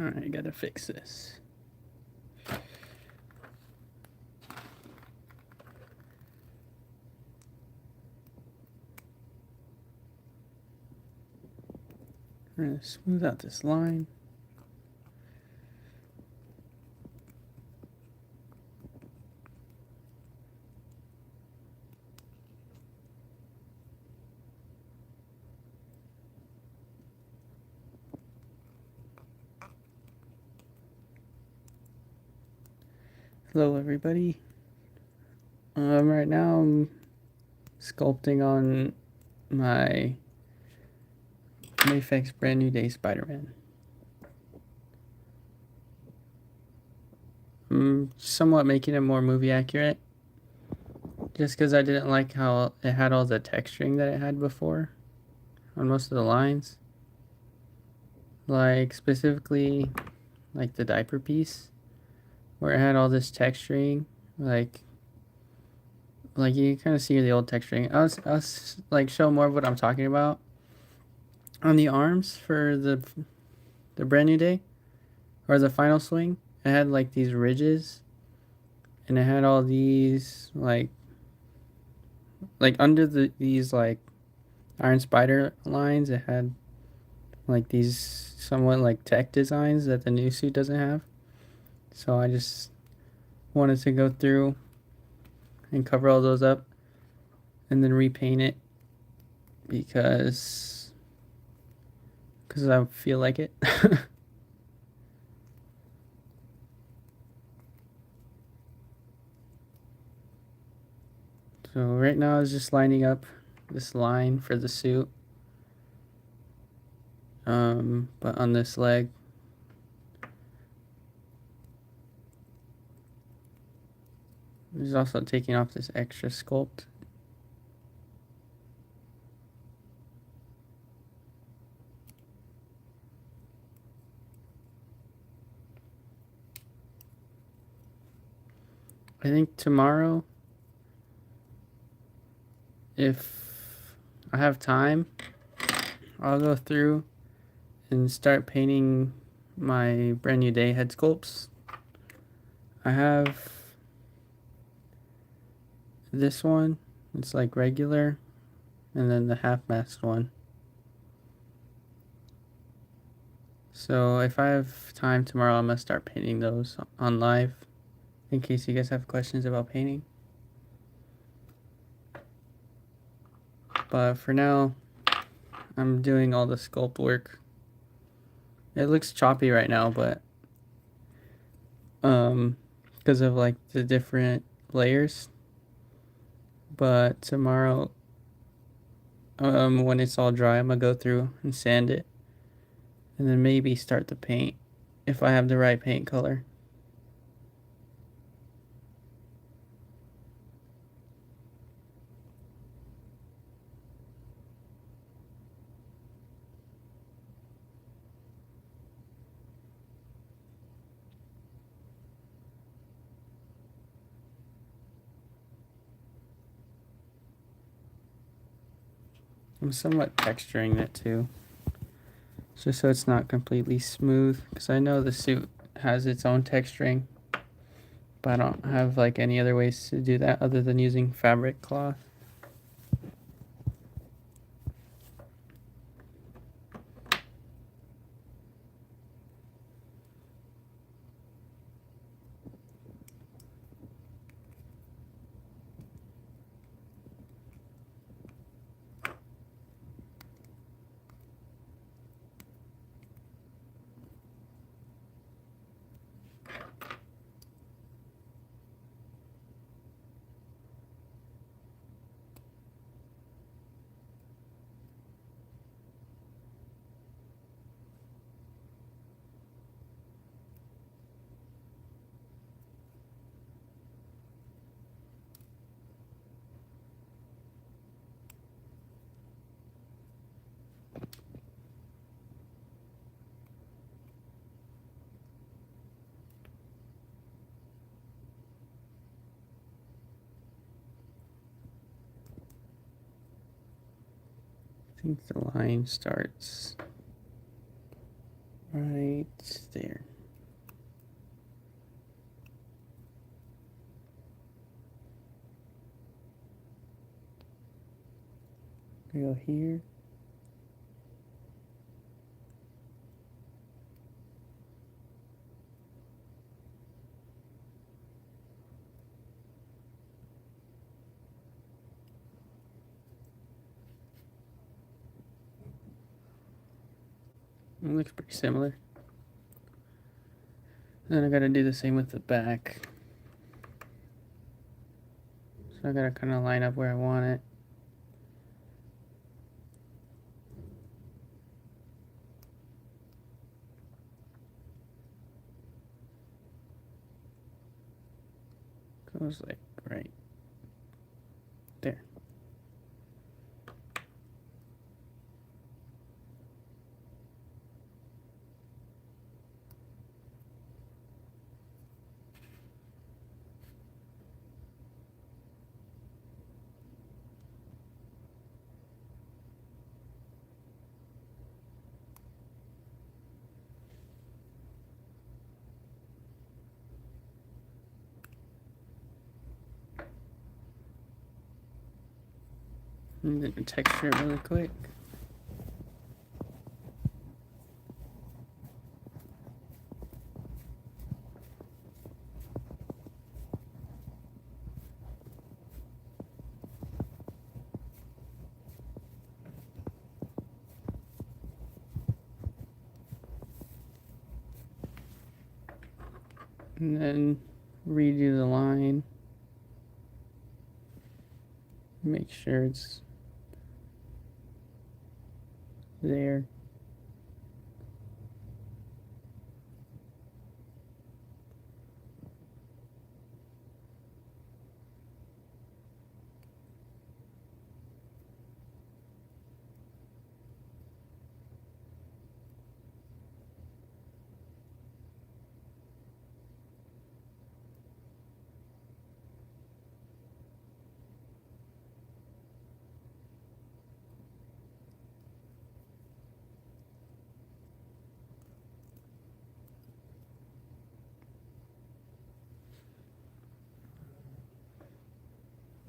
Alright, I gotta fix this. We're gonna smooth out this line. Hello everybody. Right now I'm sculpting on my Mayfix Brand New Day Spider-Man. I'm somewhat making it more movie accurate, just because I didn't like how it had all the texturing that it had before on most of the lines. Like specifically like the diaper piece where it had all this texturing, like you kind of see the old texturing. I was like show more of what I'm talking about on the arms for the Brand New Day or the final swing. It had like these ridges, and it had all these like under these like Iron Spider lines. It had like these somewhat like tech designs that the new suit doesn't have. So I just wanted to go through and cover all those up and then repaint it because I feel like it. So right now I was just lining up this line for the suit. But on this leg, there's also taking off this extra sculpt. I think tomorrow, if I have time, I'll go through and start painting my Brand New Day head sculpts. I have this one, it's like regular, and then the half masked one. So if I have time tomorrow, I'm gonna start painting those on live in case you guys have questions about painting. But for now, I'm doing all the sculpt work. It looks choppy right now, but because of like the different layers. But tomorrow, when it's all dry, I'm gonna go through and sand it, and then maybe start the paint if I have the right paint color. I'm somewhat texturing it too, just so it's not completely smooth, because I know the suit has its own texturing, but I don't have like any other ways to do that other than using fabric cloth. I think the line starts right there. Go here. It looks pretty similar. Then I gotta do the same with the back. So I gotta kind of line up where I want it. Goes like right there. I'm gonna texture it really quick. And then redo the line. Make sure it's there.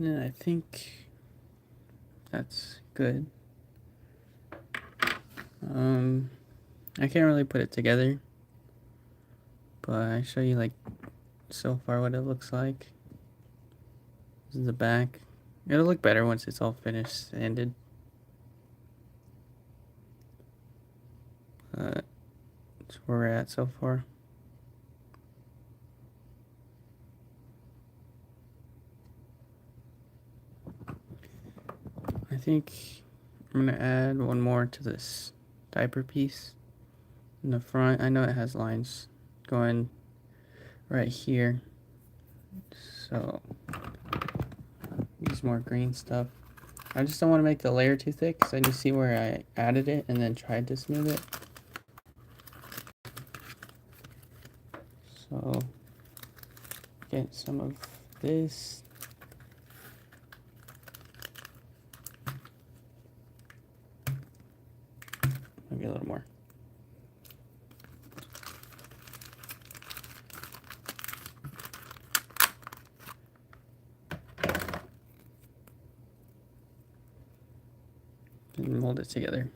Yeah, I think that's good. I can't really put it together, but I show you like so far what it looks like. This is the back. It'll look better once it's all finished, sanded. but that's where we're at so far. I think I'm gonna add one more to this diaper piece in the front. I know it has lines going right here, so use more green stuff. I just don't want to make the layer too thick because I just see where I added it and then tried to smooth it. So get some of this. Maybe a little more. And mold it together.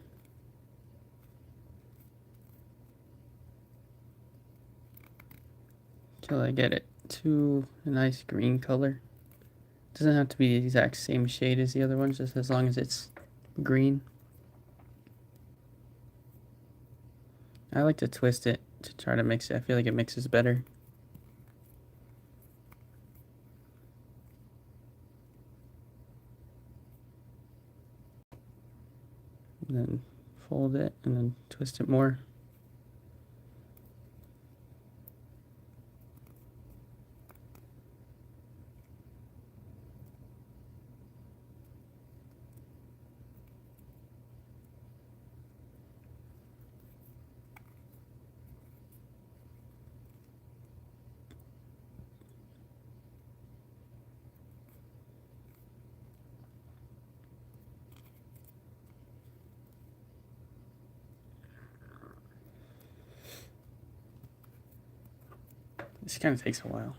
Till I get it to a nice green color. Doesn't have to be the exact same shade as the other ones, just as long as it's green. I like to twist it to try to mix it. I feel like it mixes better. And then fold it and then twist it more. This kind of takes a while.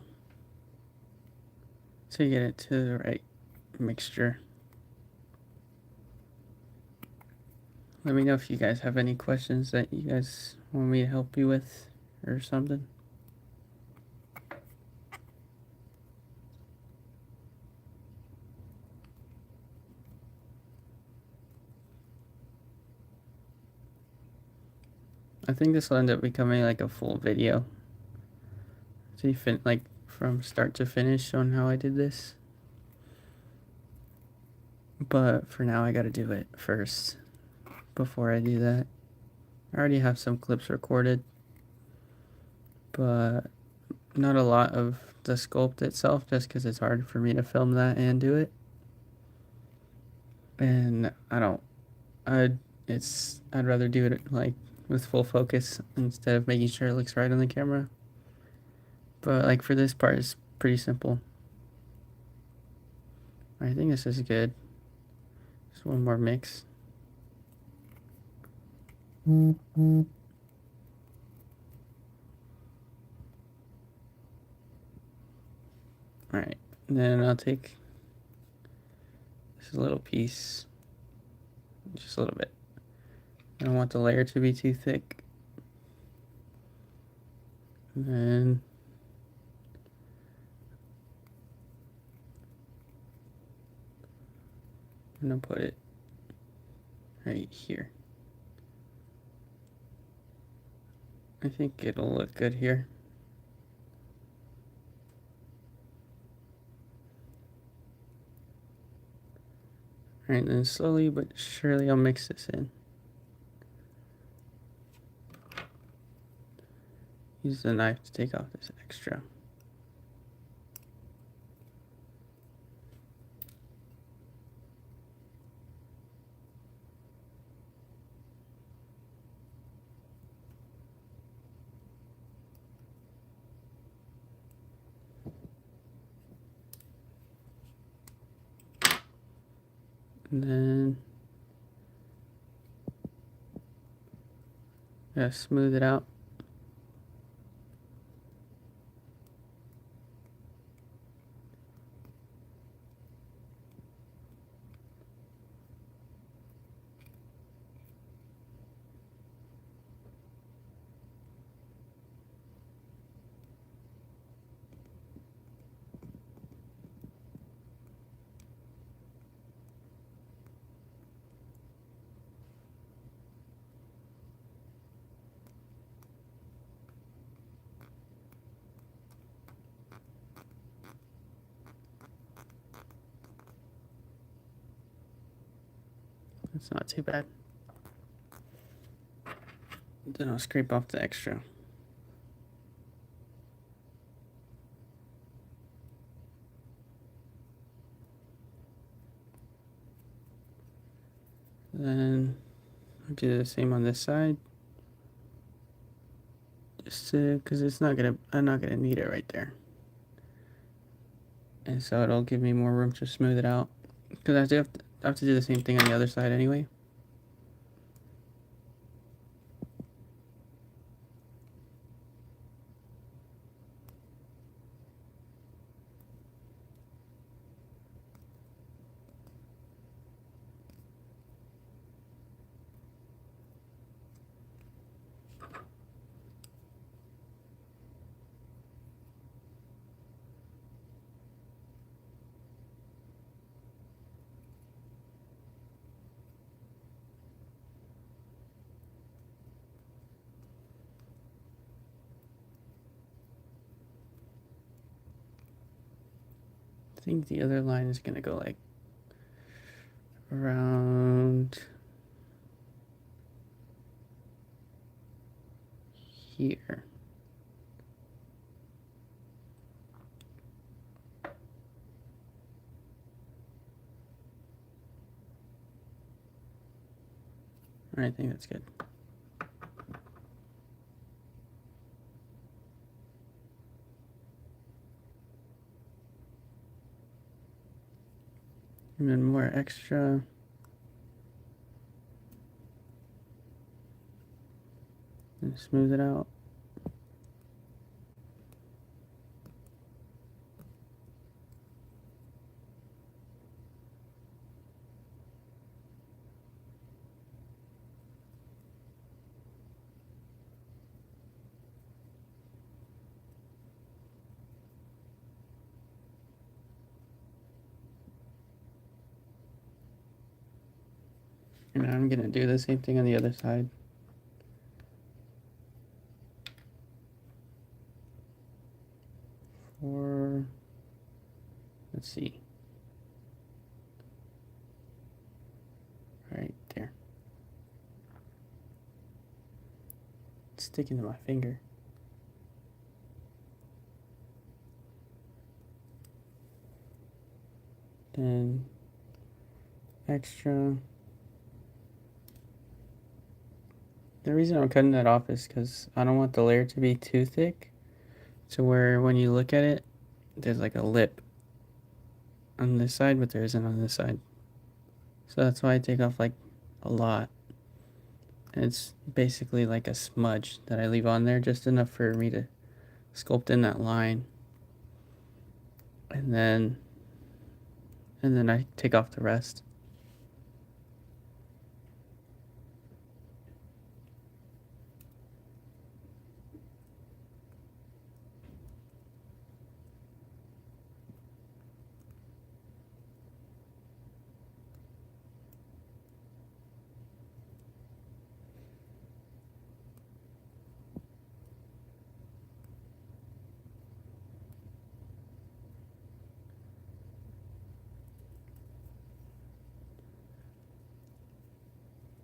So you get it to the right mixture. Let me know if you guys have any questions that you guys want me to help you with or something. I think this will end up becoming like a full video. So you like from start to finish showing how I did this. But for now I gotta do it first before I do that. I already have some clips recorded, but not a lot of the sculpt itself, just because it's hard for me to film that and do it. And I'd rather do it like with full focus instead of making sure it looks right on the camera. But like for this part, it's pretty simple. I think this is good. Just one more mix. Alright, then I'll take this little piece, just a little bit. I don't want the layer to be too thick. And then I'm gonna put it right here. I think it'll look good here. Alright, then slowly but surely I'll mix this in. Use the knife to take off this extra. And then smooth it out. That's not too bad. Then I'll scrape off the extra. Then I'll do the same on this side. Just because I'm not gonna need it right there. And so it'll give me more room to smooth it out. Because I have to do the same thing on the other side anyway. I think the other line is gonna go like around here. I think that's good. And then more extra. And smooth it out. And I'm gonna do the same thing on the other side. For, let's see. Right there. It's sticking to my finger. Then extra. The reason I'm cutting that off is because I don't want the layer to be too thick to where when you look at it, there's like a lip on this side, but there isn't on this side. So that's why I take off like a lot. And it's basically like a smudge that I leave on there, just enough for me to sculpt in that line. And then I take off the rest.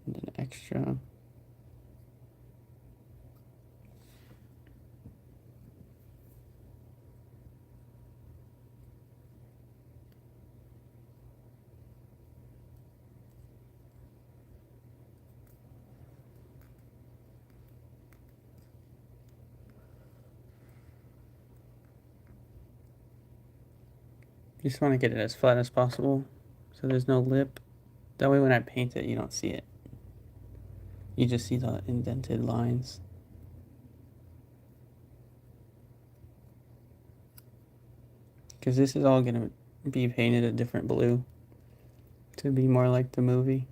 And then extra. You just want to get it as flat as possible so there's no lip. That way when I paint it, you don't see it. You just see the indented lines. Because this is all going to be painted a different blue to be more like the movie.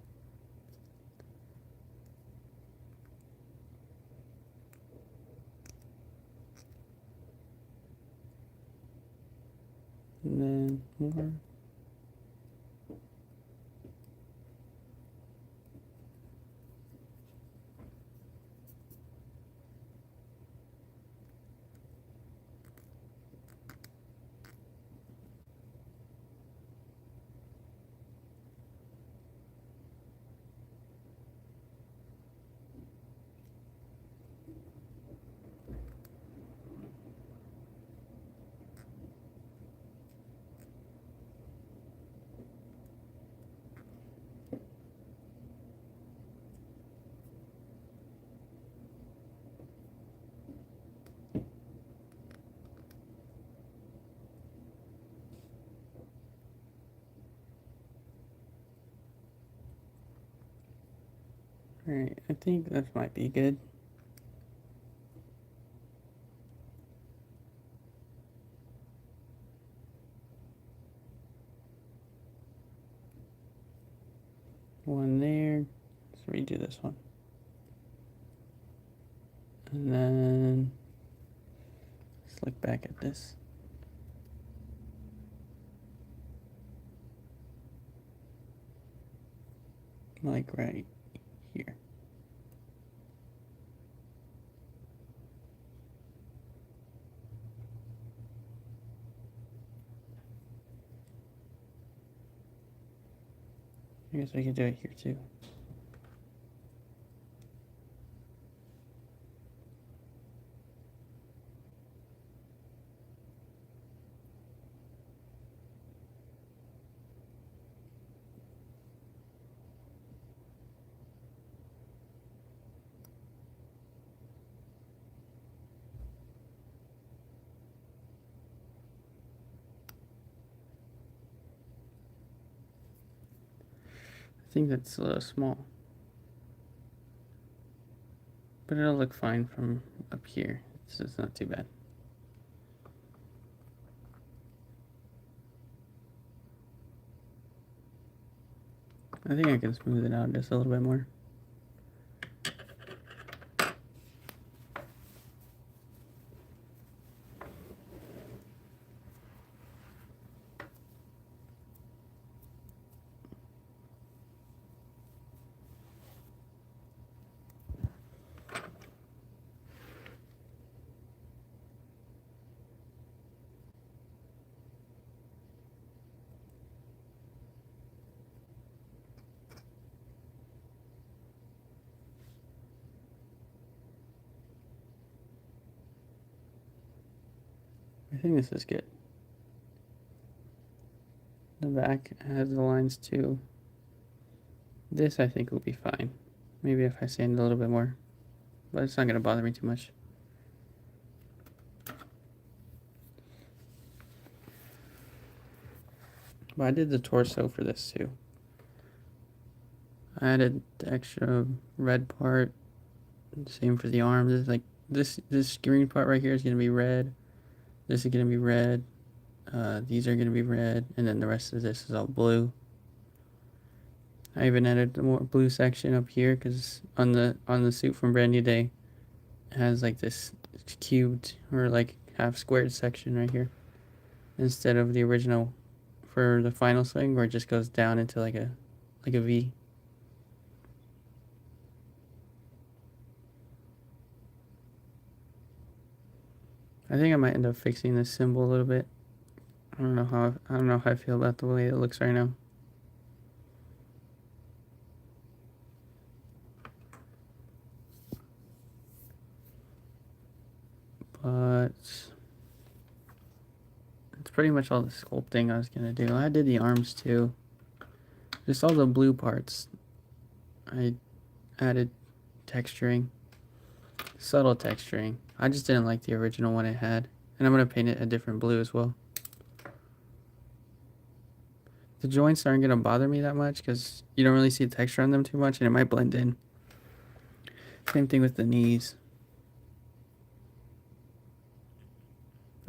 And then more. Alright, I think that might be good. One there. Let's redo this one. And then let's look back at this. Like right here. I guess we could do it here too. I think that's a little small. But it'll look fine from up here. It's not too bad. I think I can smooth it out just a little bit more. I think this is good. The back has the lines too. This I think will be fine. Maybe if I sand a little bit more. But it's not going to bother me too much. But I did the torso for this too. I added the extra red part. Same for the arms. Like this green part right here is going to be red. This is going to be red. These are going to be red. And then the rest of this is all blue. I even added the more blue section up here because on the suit from Brand New Day, it has like this cubed or like half squared section right here, instead of the original for the final swing where it just goes down into like a V. I think I might end up fixing this symbol a little bit. I don't know how I feel about the way it looks right now. But it's pretty much all the sculpting I was gonna do. I did the arms too. Just all the blue parts. I added texturing, subtle texturing. I just didn't like the original one it had. And I'm gonna paint it a different blue as well. The joints aren't gonna bother me that much because you don't really see texture on them too much and it might blend in. Same thing with the knees.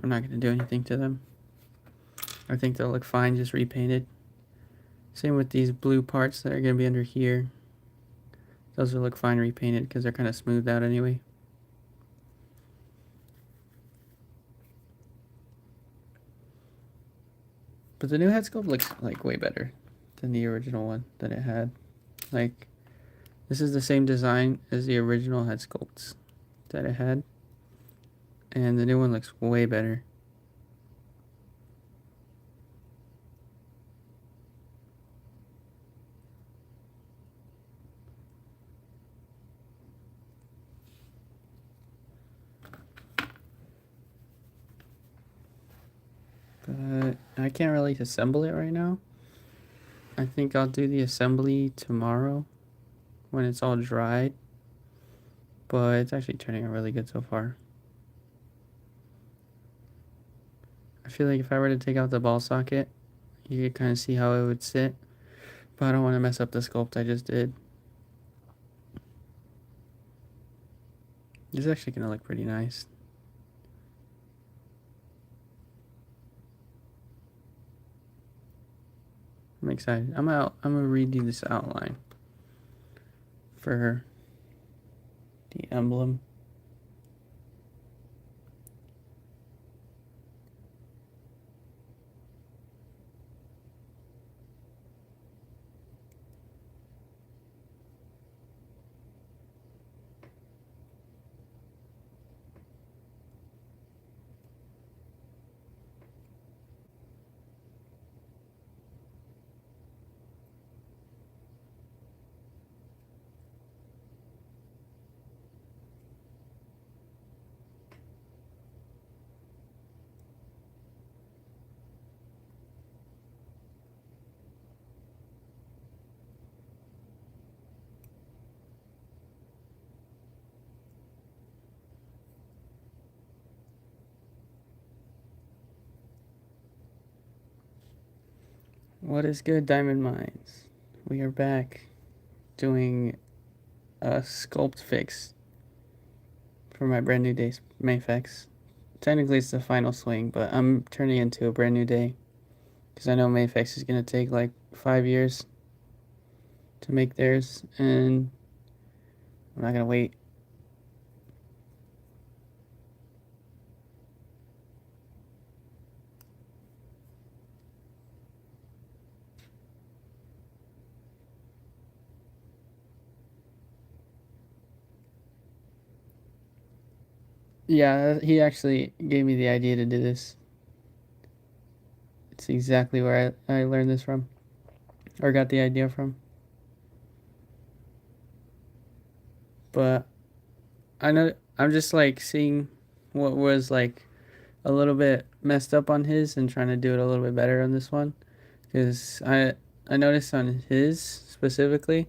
I'm not going to do anything to them. I think they'll look fine just repainted. Same with these blue parts that are going to be under here. Those will look fine repainted because they're kind of smoothed out anyway. But the new head sculpt looks like way better than the original one that it had. Like, this is the same design as the original head sculpts that it had. And the new one looks way better. But I can't really assemble it right now. I think I'll do the assembly tomorrow when it's all dried. But it's actually turning out really good so far. I feel like if I were to take out the ball socket, you could kind of see how it would sit. But I don't want to mess up the sculpt I just did. This is actually gonna look pretty nice. I'm excited. I'm gonna redo this outline for the emblem. What is good, Diamond Mines? We are back doing a sculpt fix for my brand new day Mayfix. Technically, it's the final swing, but I'm turning it into a brand new day because I know Mayfix is gonna take like 5 years to make theirs, and I'm not gonna wait. Yeah, he actually gave me the idea to do this. It's exactly where I learned this from, or got the idea from. But I know I'm just like seeing what was like a little bit messed up on his and trying to do it a little bit better on this one, because I noticed on his specifically,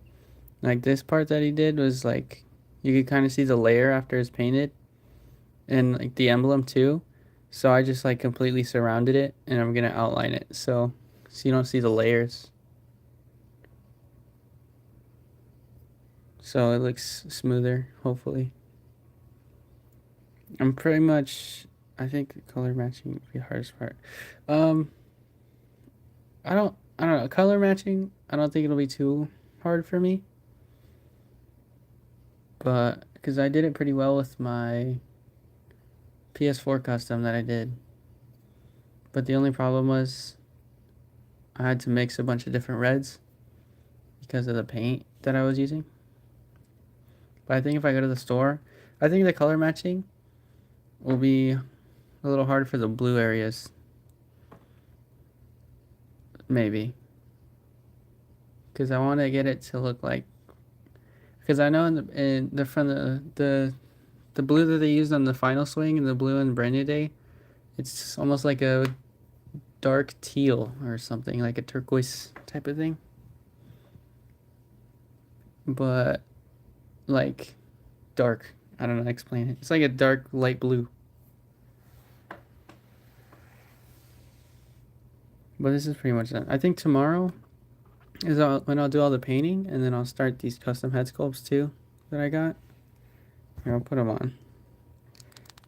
like this part that he did was like you could kind of see the layer after it's painted, and like the emblem too. So I just like completely surrounded it, and I'm gonna outline it so you don't see the layers. So it looks smoother, hopefully. I'm pretty much. I think color matching would be the hardest part. Um, I don't know. Color matching, I don't think it'll be too hard for me, but because I did it pretty well with my PS4 custom that I did. But the only problem was I had to mix a bunch of different reds because of the paint that I was using. But I think if I go to the store, I think the color matching will be a little hard for the blue areas. Maybe. Because I want to get it to look like. Because I know in the from the blue that they used on the final swing and the blue in Brand New Day, it's almost like a dark teal or something, like a turquoise type of thing. But like dark. I don't know how to explain it. It's like a dark light blue. But this is pretty much done. I think tomorrow is when I'll do all the painting, and then I'll start these custom head sculpts too that I got. Here, I'll put them on.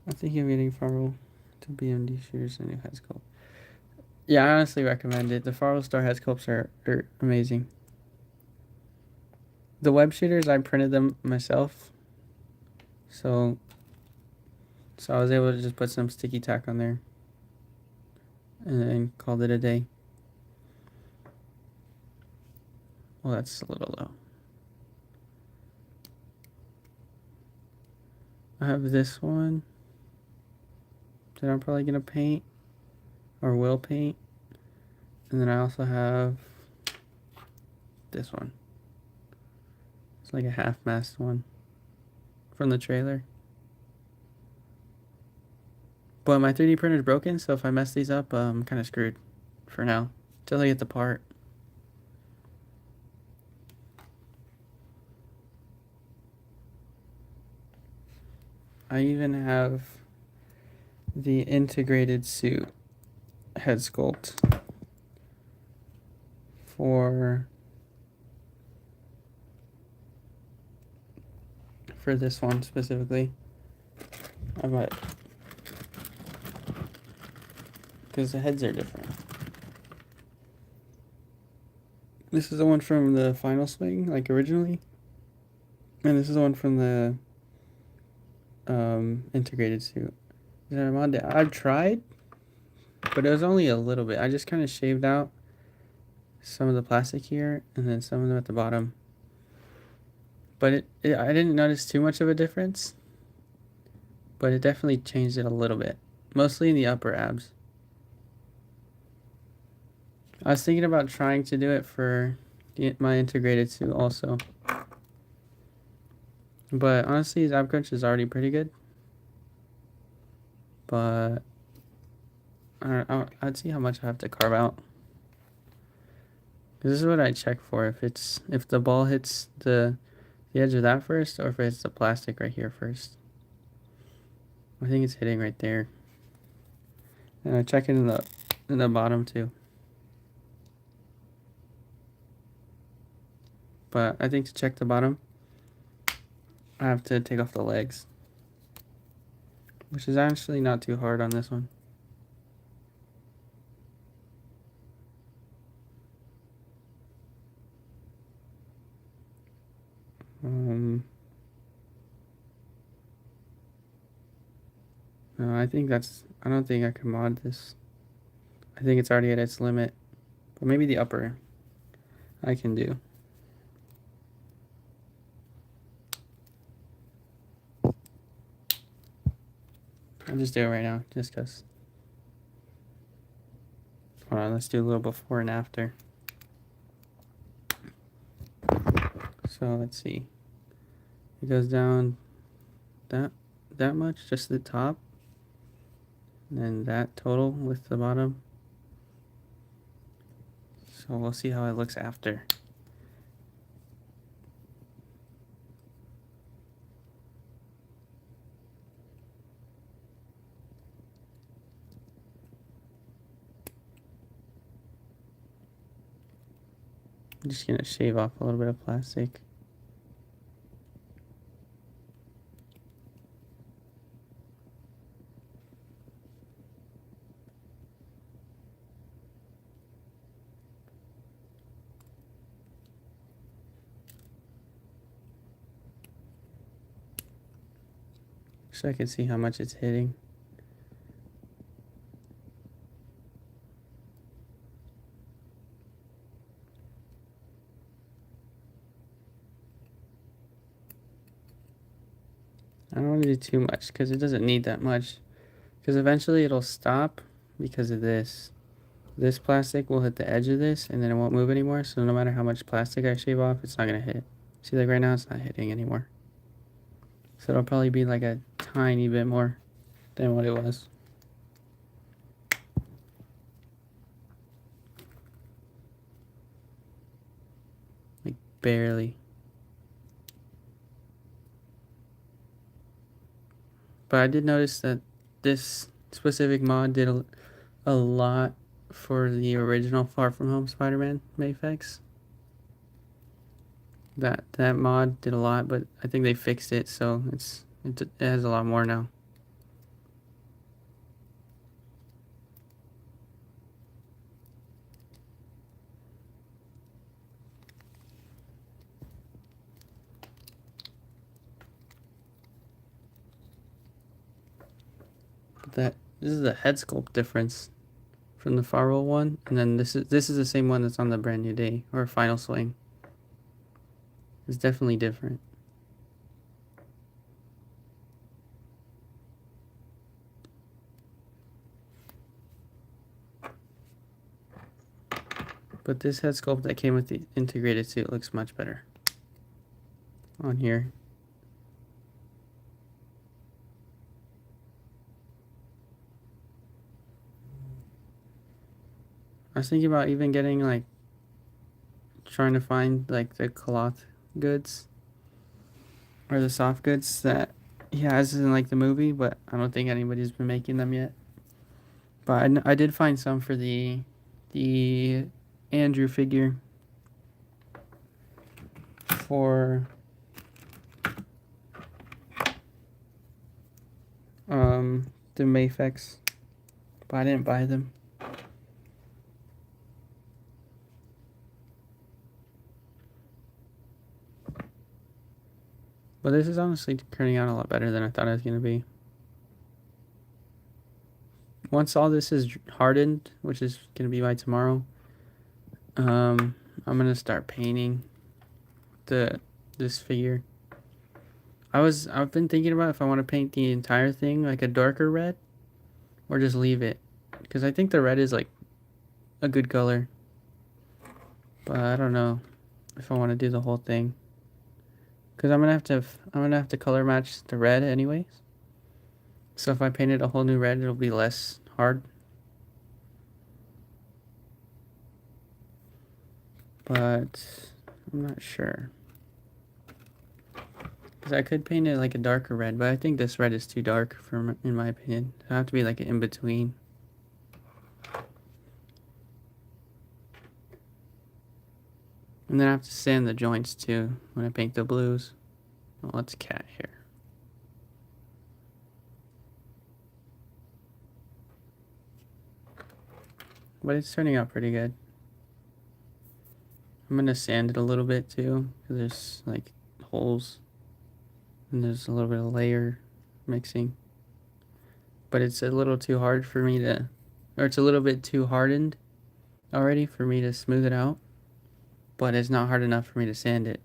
I think I'm getting Farrell to BMD shooters a new head sculpt. Yeah, I honestly recommend it. The Farrell Star head sculpts are amazing. The web shooters, I printed them myself. So I was able to just put some sticky tack on there and then called it a day. Well, that's a little low. I have this one that I'm probably going to paint or will paint. And then I also have this one. It's like a half-mast one from the trailer. But my 3D printer is broken, so if I mess these up, I'm kind of screwed for now till I get the part. I even have the integrated suit head sculpt for this one specifically. I might, because the heads are different. This is the one from the final swing, like originally, and this is the one from the integrated suit. Is that a mod that I've tried, but it was only a little bit. I just kind of shaved out some of the plastic here and then some of them at the bottom. But I didn't notice too much of a difference, but it definitely changed it a little bit, mostly in the upper abs. I was thinking about trying to do it for my integrated suit also. But honestly, his ab crunch is already pretty good. But I'd see how much I have to carve out. This is what I check for, if the ball hits the edge of that first, or if it's the plastic right here first. I think it's hitting right there. And I check it in the bottom too. But I think to check the bottom, I have to take off the legs, which is actually not too hard on this one. No, I don't think I can mod this. I think it's already at its limit, but maybe the upper I can do. I'll just do it right now, just because. Hold on, let's do a little before and after. So let's see. It goes down that much, just the top, and then that total with the bottom. So we'll see how it looks after. I'm just gonna shave off a little bit of plastic. So I can see how much it's hitting. I don't want to do too much because it doesn't need that much. Because eventually it'll stop because of this. This plastic will hit the edge of this and then it won't move anymore. So no matter how much plastic I shave off, it's not going to hit. See, like right now it's not hitting anymore. So it'll probably be like a tiny bit more than what it was. Like barely. But I did notice that this specific mod did a lot for the original Far From Home Spider-Man Mayfix. That mod did a lot, but I think they fixed it, so it has a lot more now. But this is the head sculpt difference from the Farwell one, and then this is the same one that's on the Brand New Day or Final Swing. It's definitely different. But this head sculpt that came with the integrated suit looks much better on here. I was thinking about even getting like trying to find like the cloth goods or the soft goods that he has in like the movie, but I don't think anybody's been making them yet. But I did find some for the Andrew figure for The Mafex, but I didn't buy them. But this is honestly turning out a lot better than I thought it was going to be. Once all this is hardened, which is going to be by tomorrow, I'm going to start painting this figure. I've been thinking about if I want to paint the entire thing like a darker red or just leave it, because I think the red is like a good color. But I don't know if I want to do the whole thing, because I'm gonna have to color match the red anyways. So if I painted a whole new red, it'll be less hard. But I'm not sure, because I could paint it like a darker red, but I think this red is too dark in my opinion. It'll have to be like an in between. And then I have to sand the joints too when I paint the blues. Well, let's cat here. But it's turning out pretty good. I'm gonna sand it a little bit too, because there's like holes and there's a little bit of layer mixing. But it's a little too hard for me to, or it's a little bit too hardened already for me to smooth it out. But it's not hard enough for me to sand it,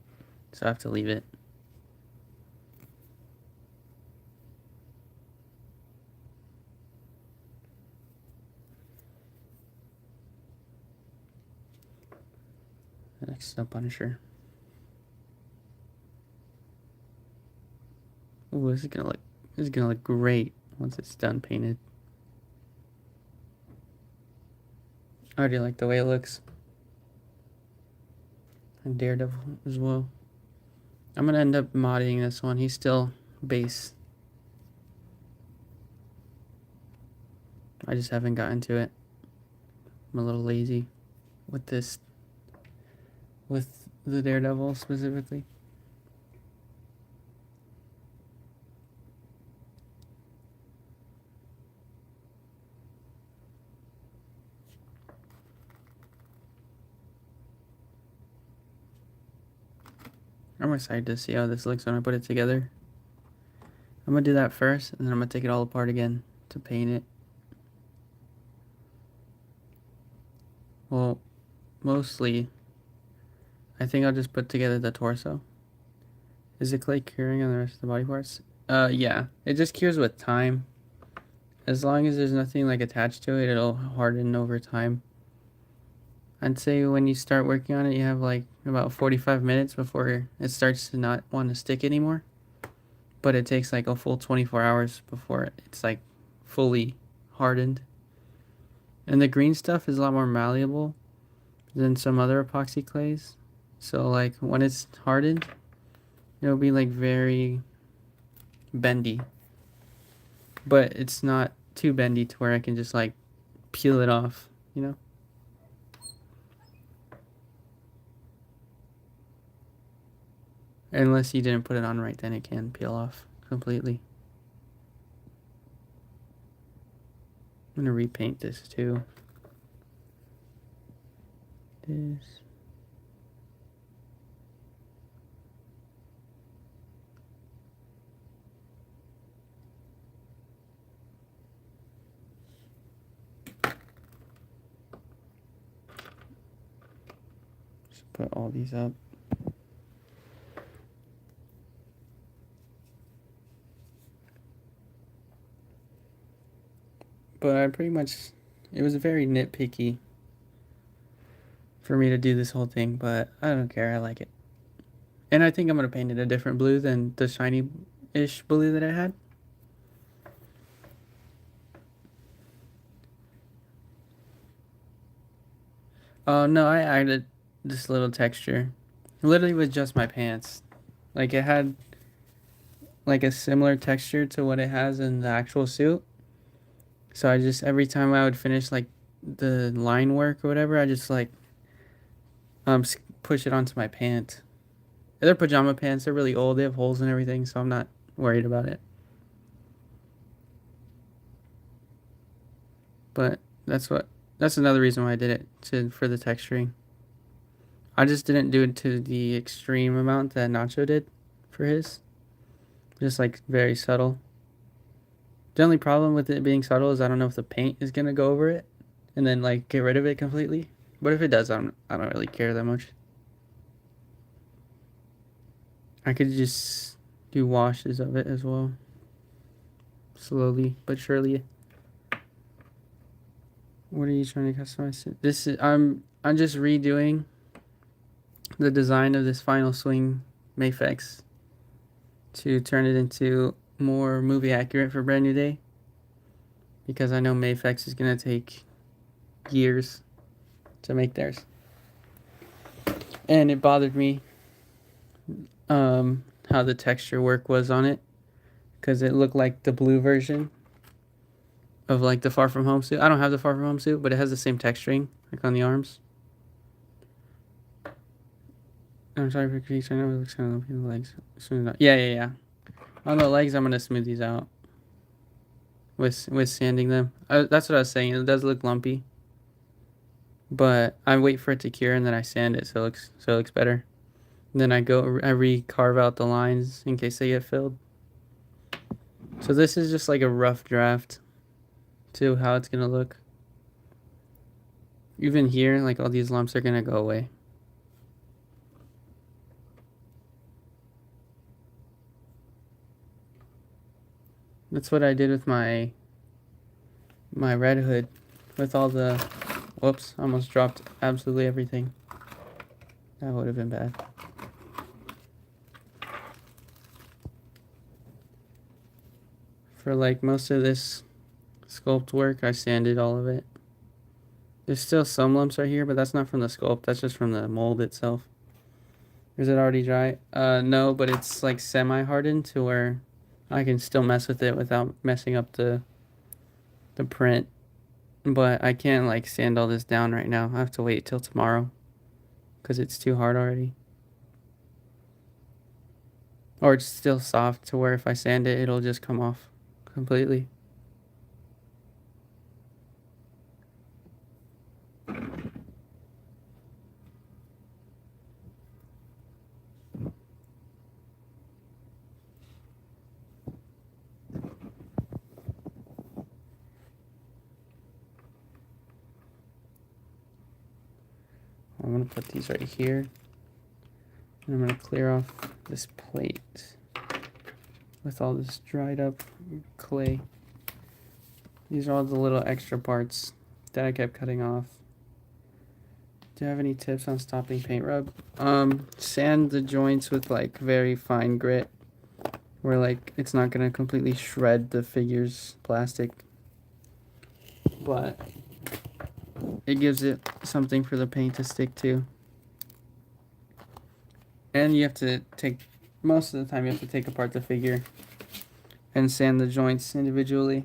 so I have to leave it. Next up, Punisher. Ooh, this is gonna look great once it's done painted. I already like the way it looks. And Daredevil as well. I'm gonna end up modding this one. He's still base. I just haven't gotten to it. I'm a little lazy with this, with the Daredevil specifically. I'm excited to see how this looks when I put it together. I'm gonna do that first, and then I'm gonna take it all apart again to paint it. Well, mostly, I think I'll just put together the torso. Is the clay curing on the rest of the body parts? Yeah. It just cures with time. As long as there's nothing like attached to it, it'll harden over time. I'd say when you start working on it, you have like about 45 minutes before it starts to not want to stick anymore. But it takes like a full 24 hours before it's like fully hardened. And the green stuff is a lot more malleable than some other epoxy clays. So like when it's hardened, it'll be like very bendy. But it's not too bendy to where I can just like peel it off, you know? Unless you didn't put it on right, then it can peel off completely. I'm gonna repaint this too. This. Just put all these up. But I pretty much, it was very nitpicky for me to do this whole thing, but I don't care, I like it. And I think I'm gonna paint it a different blue than the shiny-ish blue that I had. Oh no, I added this little texture. Literally with just my pants. Like it had like a similar texture to what it has in the actual suit. So I just, every time I would finish like the line work or whatever, I just like push it onto my pant. They're pajama pants. They're really old. They have holes and everything, so I'm not worried about it. but that's another reason why I did it for the texturing. I just didn't do it to the extreme amount that Nacho did for his. Just like very subtle. The only problem with it being subtle is I don't know if the paint is gonna go over it and then like get rid of it completely. But if it does, I don't really care that much. I could just do washes of it as well. Slowly but surely. What are you trying to customize? This is I'm just redoing the design of this final swing Mayfex to turn it into more movie accurate for Brand New Day, because I know Mayfex is gonna take years to make theirs, and it bothered me how the texture work was on it, because it looked like the blue version of like the Far From Home suit. I don't have the Far From Home suit, but it has the same texturing like on the arms. I'm sorry for crease. I know it looks kind of lumpy in the legs. Smooth out. Yeah. On the legs, I'm gonna smooth these out with sanding them. That's what I was saying. It does look lumpy, but I wait for it to cure and then I sand it so it looks better. And then I re-carve out the lines in case they get filled. So this is just like a rough draft to how it's gonna look. Even here, like all these lumps are gonna go away. That's what I did with my Red Hood, with all the, whoops, I almost dropped absolutely everything. That would have been bad. For like most of this sculpt work, I sanded all of it. There's still some lumps right here, but that's not from the sculpt, that's just from the mold itself. Is it already dry? No, but it's like semi-hardened to where I can still mess with it without messing up the print. But I can't like sand all this down right now. I have to wait till tomorrow because it's too hard already. Or it's still soft to where if I sand it, it'll just come off completely. I'm going to put these right here. And I'm going to clear off this plate with all this dried up clay. These are all the little extra parts that I kept cutting off. Do you have any tips on stopping paint rub? Sand the joints with like very fine grit, where like it's not going to completely shred the figure's plastic, but it gives it something for the paint to stick to. And you have to most of the time you have to take apart the figure and sand the joints individually.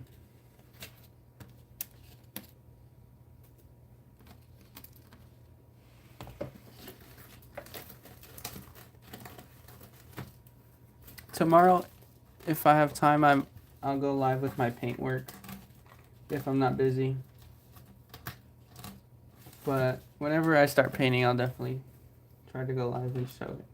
Tomorrow, if I have time, I'll go live with my paint work if I'm not busy. But whenever I start painting, I'll definitely try to go live and show it.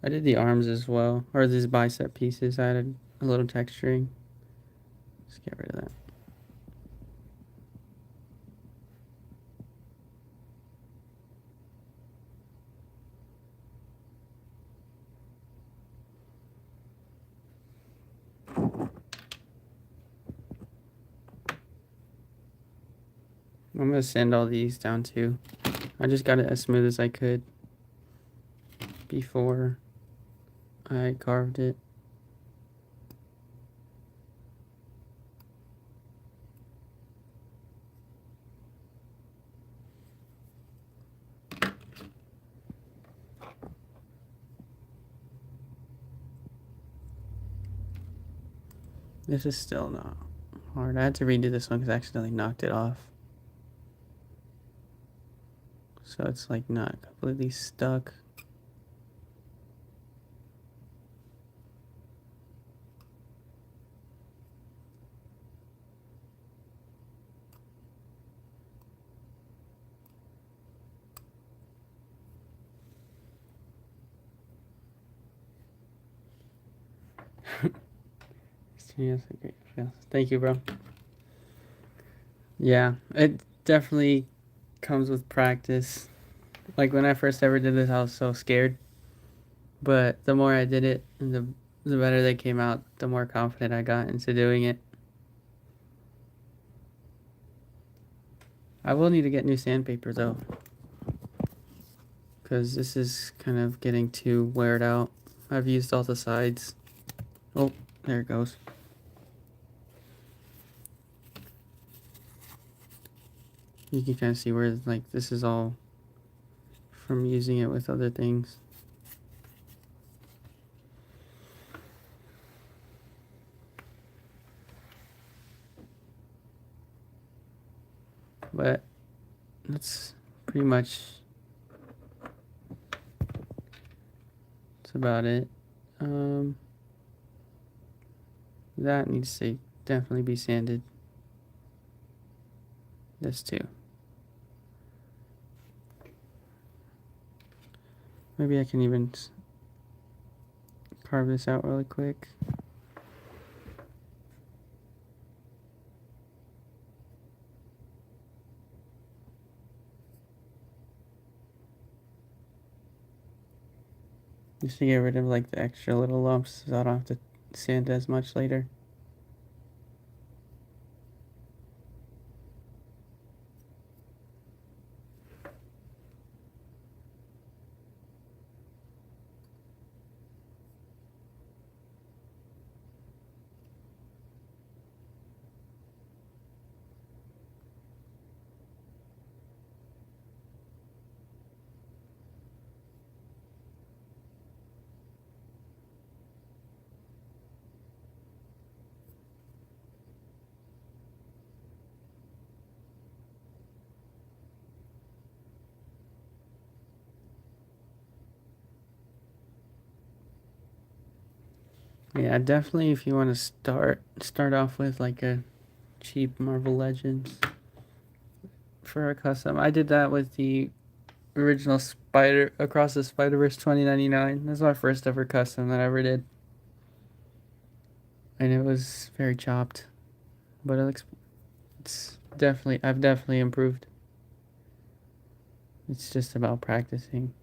I did the arms as well, or these bicep pieces. I added a little texturing. Let's get rid of that. I'm gonna sand all these down too. I just got it as smooth as I could before I carved it. This is still not hard. I had to redo this one because I accidentally knocked it off. So it's like not completely stuck. Thank you, bro. Yeah, it definitely comes with practice. Like when I first ever did this, I was so scared. But the more I did it, and the better they came out, the more confident I got into doing it. I will need to get new sandpaper though, because this is kind of getting too weared out. I've used all the sides. Oh, there it goes. You can kind of see where like this is all from using it with other things. But that's pretty much that's about it. That needs to definitely be sanded. This too. Maybe I can even carve this out really quick. Just to get rid of like the extra little lumps so I don't have to sand as much later. Yeah, definitely if you want to start off with like a cheap Marvel Legends for a custom. I did that with the original Spider Across the Spider-Verse 2099. That's my first ever custom that I ever did. And it was very chopped, but it's definitely I've definitely improved. It's just about practicing.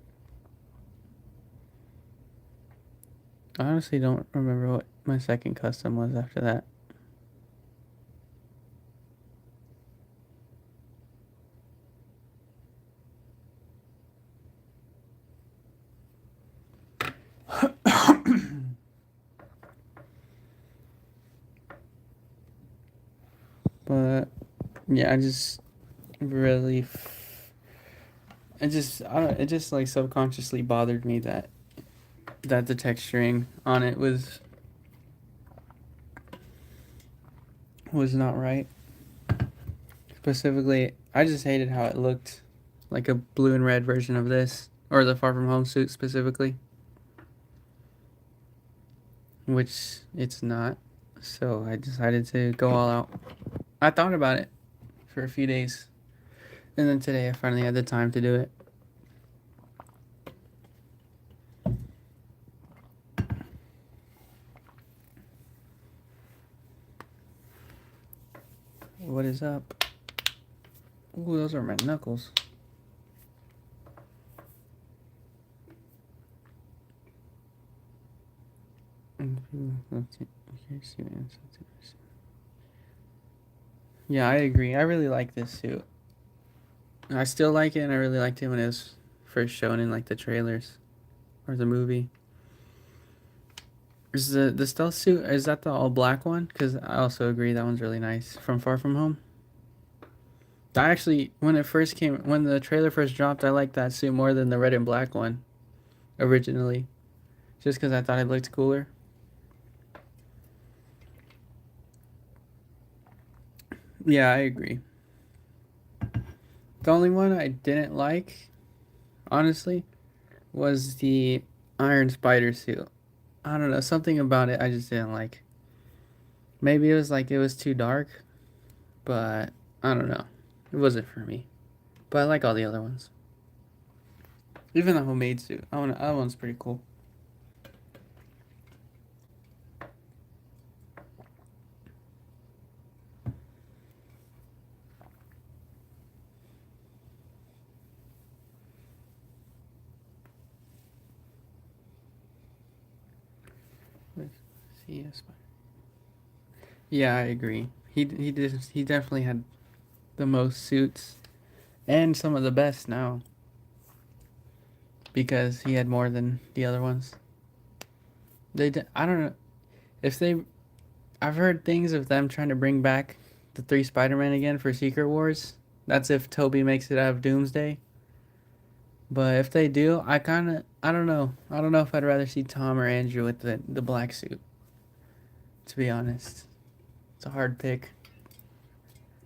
I honestly don't remember what my second custom was after that. But yeah, I just really I don't it just like subconsciously bothered me that the texturing on it was not right. Specifically, I just hated how it looked like a blue and red version of this, or the Far From Home suit specifically, which it's not. So I decided to go all out. I thought about it for a few days, and then today I finally had the time to do it. What is up? Ooh, those are my knuckles. Yeah, I agree. I really like this suit. I still like it, and I really liked it when it was first shown in like the trailers or the movie. Is the stealth suit, is that the all black one? Because I also agree that one's really nice from Far From Home. I actually, when the trailer first dropped, I liked that suit more than the red and black one originally, just because I thought it looked cooler. Yeah, I agree. The only one I didn't like, honestly, was the Iron Spider suit. I don't know, something about it I just didn't like. Maybe it was like it was too dark, but I don't know. It wasn't for me. But I like all the other ones. Even the homemade suit. That one's pretty cool. Let's see a spider. Yeah, I agree. He definitely had the most suits and some of the best now because he had more than the other ones. I don't know if they. I've heard things of them trying to bring back the three Spider-Man again for Secret Wars. That's if Toby makes it out of Doomsday. But if they do, I don't know. I don't know if I'd rather see Tom or Andrew with the black suit. To be honest, it's a hard pick.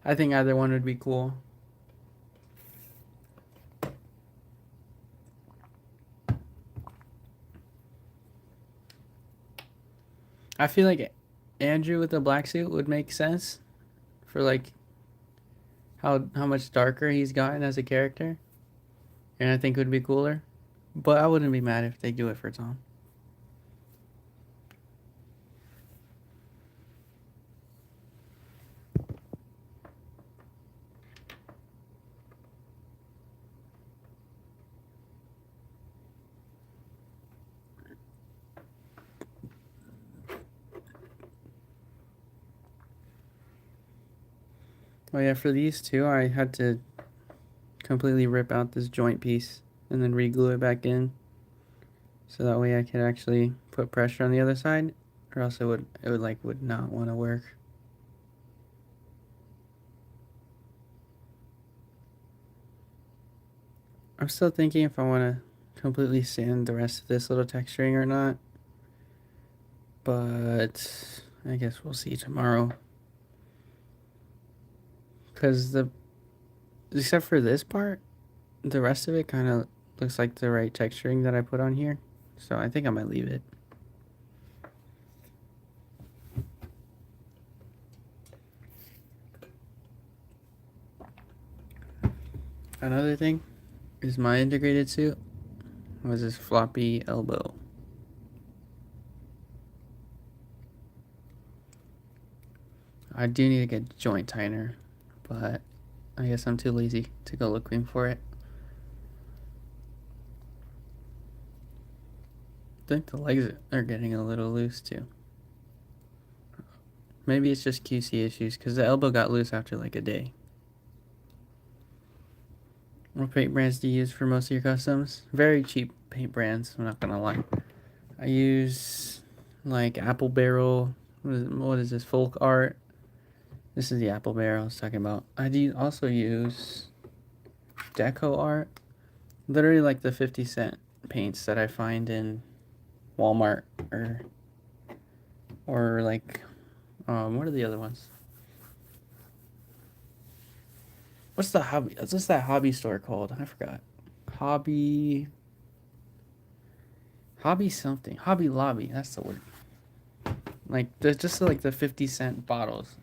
I think either one would be cool. I feel like Andrew with the black suit would make sense for like how much darker he's gotten as a character, and I think it would be cooler. But I wouldn't be mad if they do it for Tom. Oh yeah, for these two, I had to completely rip out this joint piece and then re-glue it back in, so that way I could actually put pressure on the other side, or else it would not want to work. I'm still thinking if I want to completely sand the rest of this little texturing or not, but I guess we'll see tomorrow. Because except for this part, the rest of it kind of looks like the right texturing that I put on here. So I think I might leave it. Another thing is my integrated suit was this floppy elbow. I do need to get joint tighter, but I guess I'm too lazy to go looking for it. I think the legs are getting a little loose too. Maybe it's just QC issues because the elbow got loose after like a day. What paint brands do you use for most of your customs? Very cheap paint brands, I'm not gonna lie. I use like Apple Barrel. What is this? Folk Art. This is the Apple Barrel I was talking about. I do also use Deco Art. Literally like the 50-cent paints that I find in Walmart or like what are the other ones? What's that hobby store called? I forgot. Hobby something. Hobby Lobby, that's the word. Like just like the 50-cent bottles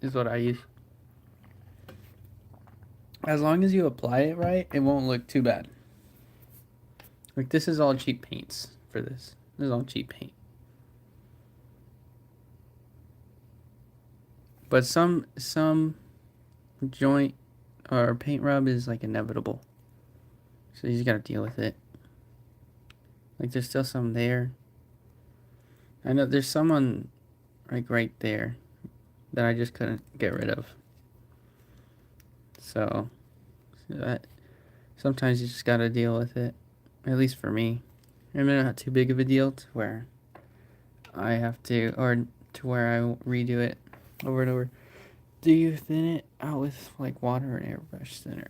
is what I use. As long as you apply it right, it won't look too bad. Like this is all cheap paints for this. This is all cheap paint. But some joint or paint rub is like inevitable. So you just gotta deal with it. Like there's still some there. I know there's some on like right there that I just couldn't get rid of. So that sometimes you just gotta deal with it. At least for me. I mean, not too big of a deal to where I have to, or to where I redo it over and over. Do you thin it out with like water or an airbrush thinner?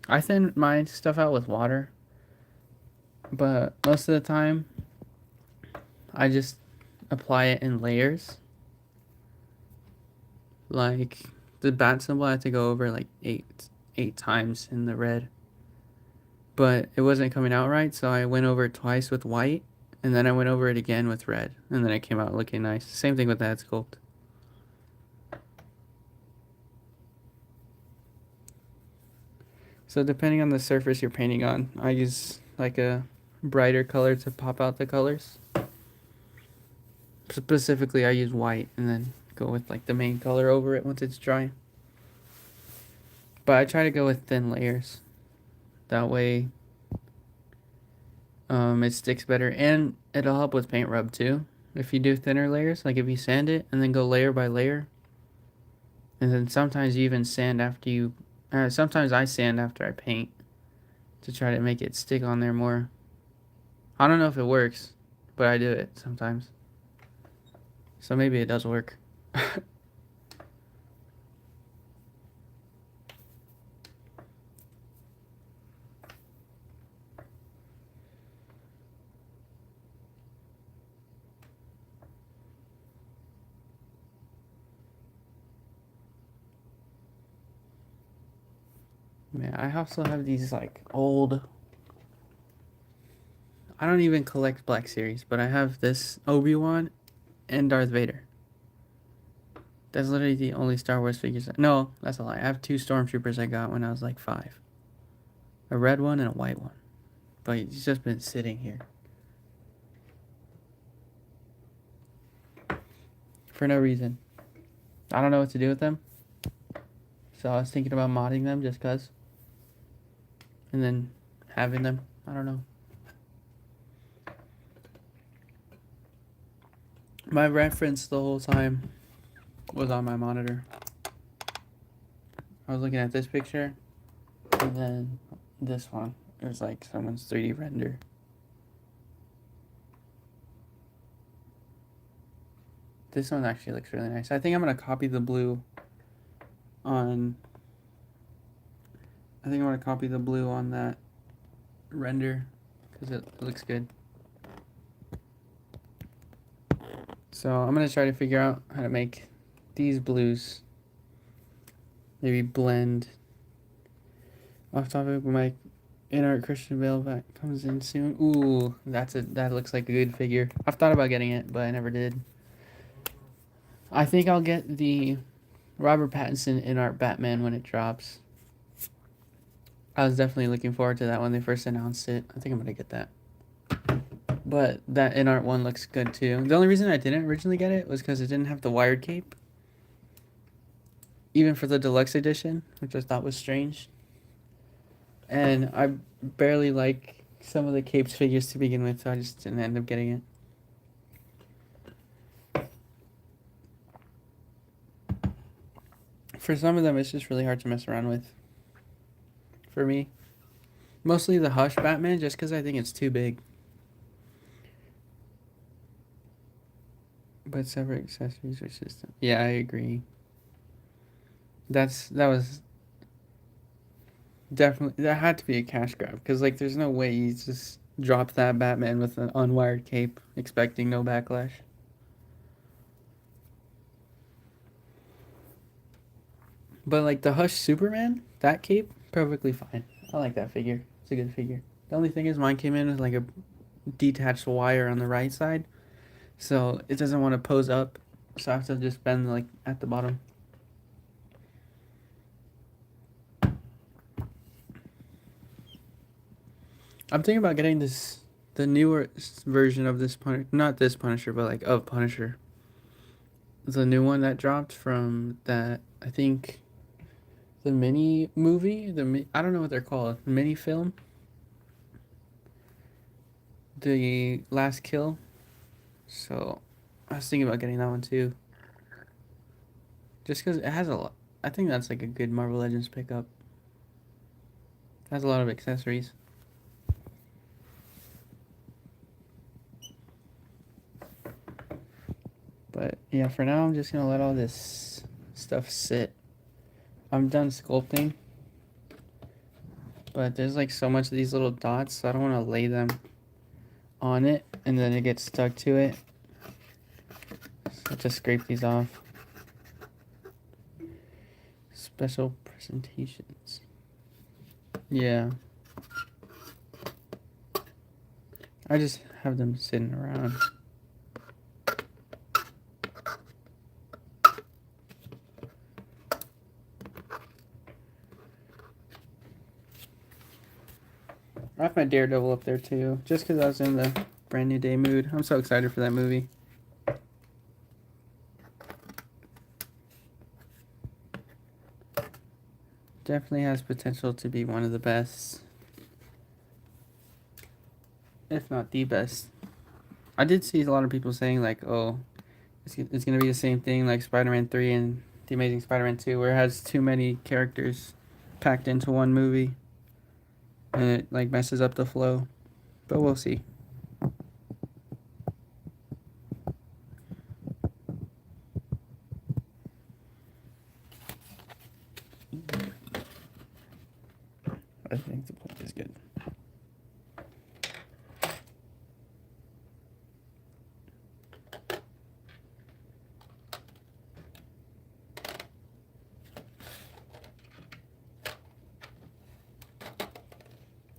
I thin my stuff out with water, but most of the time, I just apply it in layers. like the bat symbol I had to go over like eight times in the red. But it wasn't coming out right, so I went over it twice with white, and then I went over it again with red, and then it came out looking nice. Same thing with the head sculpt. So depending on the surface you're painting on, I use like a brighter color to pop out the colors. Specifically, I use white and then go with like the main color over it once it's dry. But I try to go with thin layers. That way it sticks better, and it'll help with paint rub too. If you do thinner layers, like if you sand it and then go layer by layer, and then sometimes you even sand after you, sometimes I sand after I paint to try to make it stick on there more. I don't know if it works, but I do it sometimes. So maybe it does work. Man, I also have these like old. I don't even collect Black Series, but I have this Obi-Wan and Darth Vader. That's literally the only Star Wars figures. No, that's a lie. I have 2 Stormtroopers I got when I was like 5. A red one and a white one. But he's just been sitting here. For no reason. I don't know what to do with them. So I was thinking about modding them just cause. And then having them. I don't know. My reference the whole time was on my monitor. I was looking at this picture. And then this one. It was like someone's 3D render. This one actually looks really nice. I think I'm going to copy the blue on... I think I'm going to copy the blue on that render because it looks good. So I'm going to try to figure out how to make these blues maybe blend. Off topic, my in-art Christian Bale back comes in soon. Ooh, that looks like a good figure. I've thought about getting it, but I never did. I think I'll get the Robert Pattinson in-art Batman when it drops. I was definitely looking forward to that when they first announced it. I think I'm going to get that. But that in-art one looks good too. The only reason I didn't originally get it was because it didn't have the wired cape. Even for the deluxe edition, which I thought was strange. And I barely like some of the capes figures to begin with, so I just didn't end up getting it. For some of them, it's just really hard to mess around with. For me. Mostly the Hush Batman, just because I think it's too big. But separate accessories or system. Yeah, I agree. That was definitely, that had to be a cash grab, because like there's no way you just drop that Batman with an unwired cape expecting no backlash. But like the Hush Superman, that cape, perfectly fine. I like that figure. It's a good figure. The only thing is mine came in with like a detached wire on the right side, so it doesn't want to pose up, so I have to just bend like at the bottom. I'm thinking about getting the newer version of this Punisher, not this Punisher, but like of Punisher. The new one that dropped from that, I think, the mini movie, I don't know what they're called, mini film. The Last Kill. So I was thinking about getting that one too. Just because it has a lot. I think that's like a good Marvel Legends pickup. It has a lot of accessories. But yeah, for now I'm just gonna let all this stuff sit. I'm done sculpting. But there's like so much of these little dots, so I don't want to lay them on it and then it gets stuck to it. So I just scrape these off. Special presentations. Yeah. I just have them sitting around. I have my Daredevil up there too, just because I was in the Brand New Day mood. I'm so excited for that movie. Definitely has potential to be one of the best, if not the best. I did see a lot of people saying like, "Oh, it's gonna be the same thing like Spider-Man 3 and The Amazing Spider-Man 2, where it has too many characters packed into one movie, and it like messes up the flow." But we'll see. I think the point is good.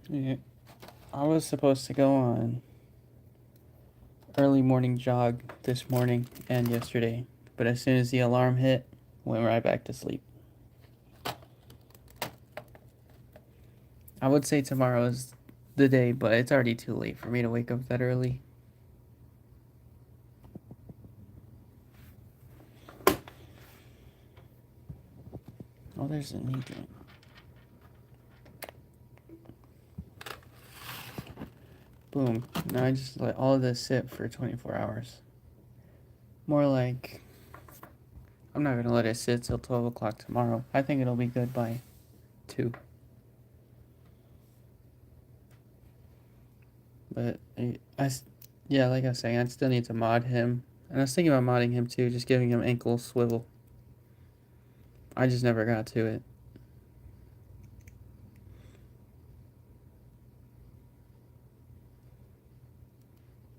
Yeah, I was supposed to go on early morning jog this morning and yesterday, but as soon as the alarm hit, went right back to sleep. I would say tomorrow is the day, but it's already too late for me to wake up that early. Oh, there's a knee joint. Boom. Now I just let all of this sit for 24 hours. More like, I'm not going to let it sit till 12 o'clock tomorrow. I think it'll be good by 2. But, yeah, like I was saying, I still need to mod him. And I was thinking about modding him too, just giving him ankle swivel. I just never got to it.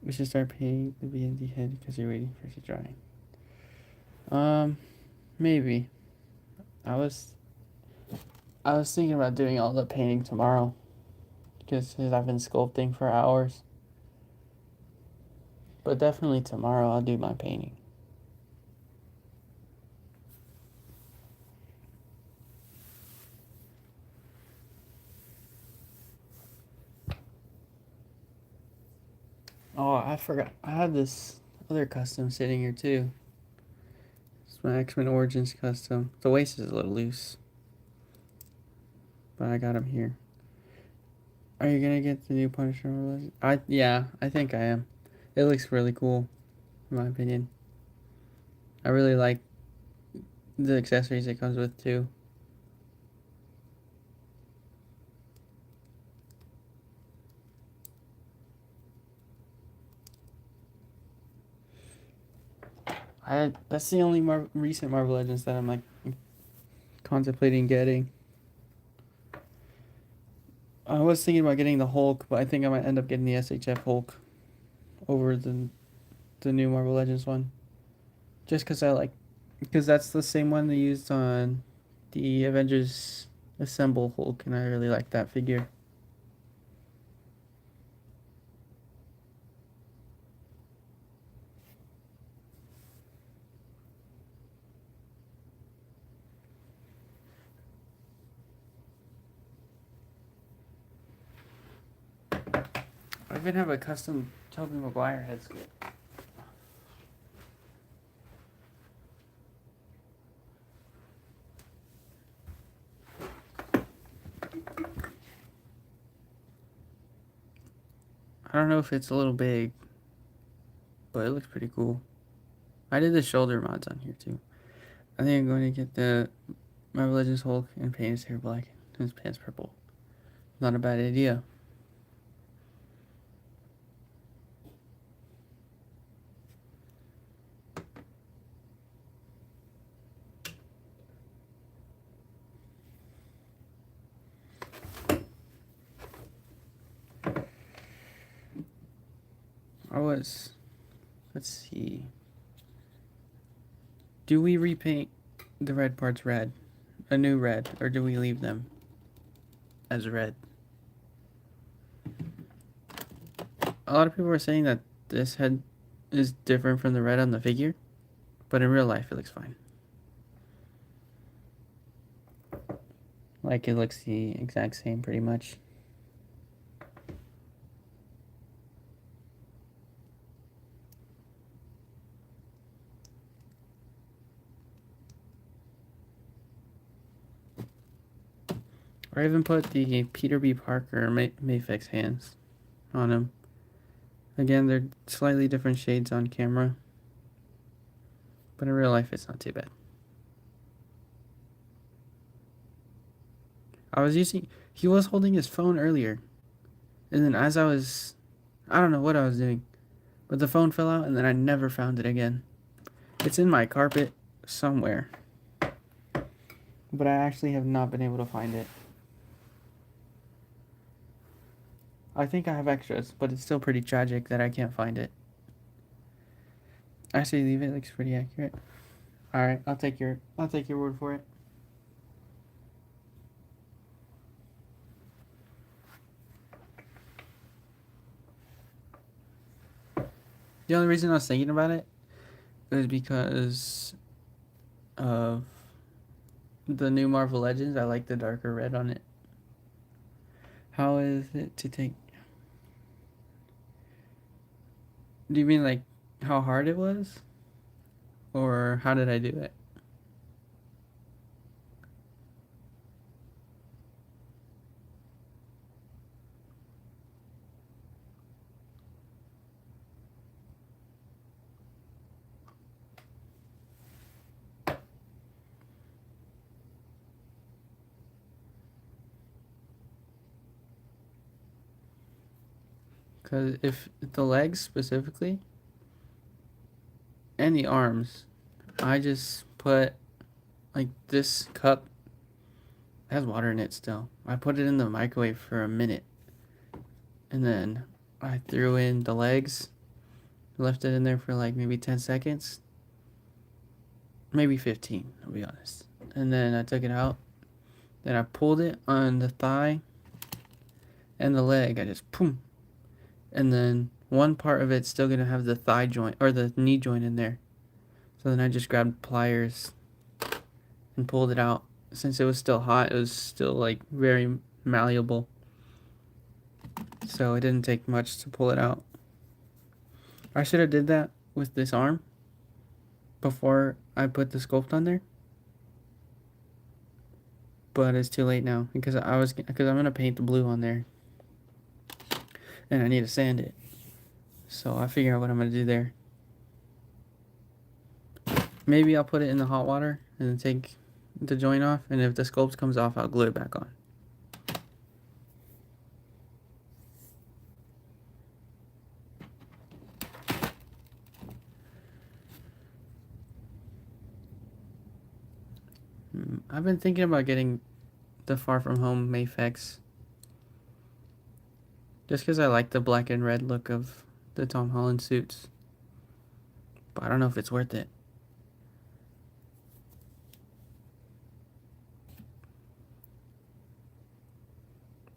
We should start painting the BND head because you're waiting for it to dry. Maybe. I was thinking about doing all the painting tomorrow because I've been sculpting for hours. But definitely tomorrow I'll do my painting. Oh, I forgot. I had this other custom sitting here too. It's my X-Men Origins custom. The waist is a little loose, but I got them here. Are you gonna get the new Punisher? I think I am. It looks really cool, in my opinion. I really like the accessories it comes with too. That's the only recent Marvel Legends that I'm like contemplating getting. I was thinking about getting the Hulk, but I think I might end up getting the SHF Hulk over the new Marvel Legends one. Just because that's the same one they used on the Avengers Assemble Hulk, and I really like that figure. I even have a custom Tobey Maguire head sculpt. I don't know if it's a little big, but it looks pretty cool. I did the shoulder mods on here too. I think I'm going to get the Marvel Legends Hulk and paint his hair black and his pants purple. Not a bad idea. Let's see. Do we repaint the red parts red? a new red, or do we leave them as red? A lot of people are saying that this head is different from the red on the figure, but in real life it looks fine. Like it looks the exact same pretty much. Or even put the Peter B. Parker Mayfix hands on him. Again, they're slightly different shades on camera, but in real life it's not too bad. He was holding his phone earlier, and then I don't know what I was doing, but the phone fell out and then I never found it again. It's in my carpet somewhere, but I actually have not been able to find it. I think I have extras, but it's still pretty tragic that I can't find it. Actually, leave it. Looks pretty accurate. All right, I'll take your word for it. The only reason I was thinking about it is because of the new Marvel Legends. I like the darker red on it. How is it to take? Do you mean like how hard it was? Or how did I do it? Because if the legs specifically and the arms, I just put like this cup has water in it still. I put it in the microwave for a minute, and then I threw in the legs, left it in there for like maybe 10 seconds, maybe 15, I'll be honest. And then I took it out, then I pulled it on the thigh and the leg. I just boom, and then one part of it's still gonna have the thigh joint or the knee joint in there. So then I just grabbed pliers and pulled it out. Since it was still hot, it was still like very malleable. So it didn't take much to pull it out. I should have did that with this arm before I put the sculpt on there. But it's too late now because I'm gonna paint the blue on there. And I need to sand it. So I figure out what I'm gonna do there. Maybe I'll put it in the hot water and then take the joint off, and if the sculpt comes off, I'll glue it back on. I've been thinking about getting the Far From Home Mayfix just because I like the black and red look of the Tom Holland suits, but I don't know if it's worth it.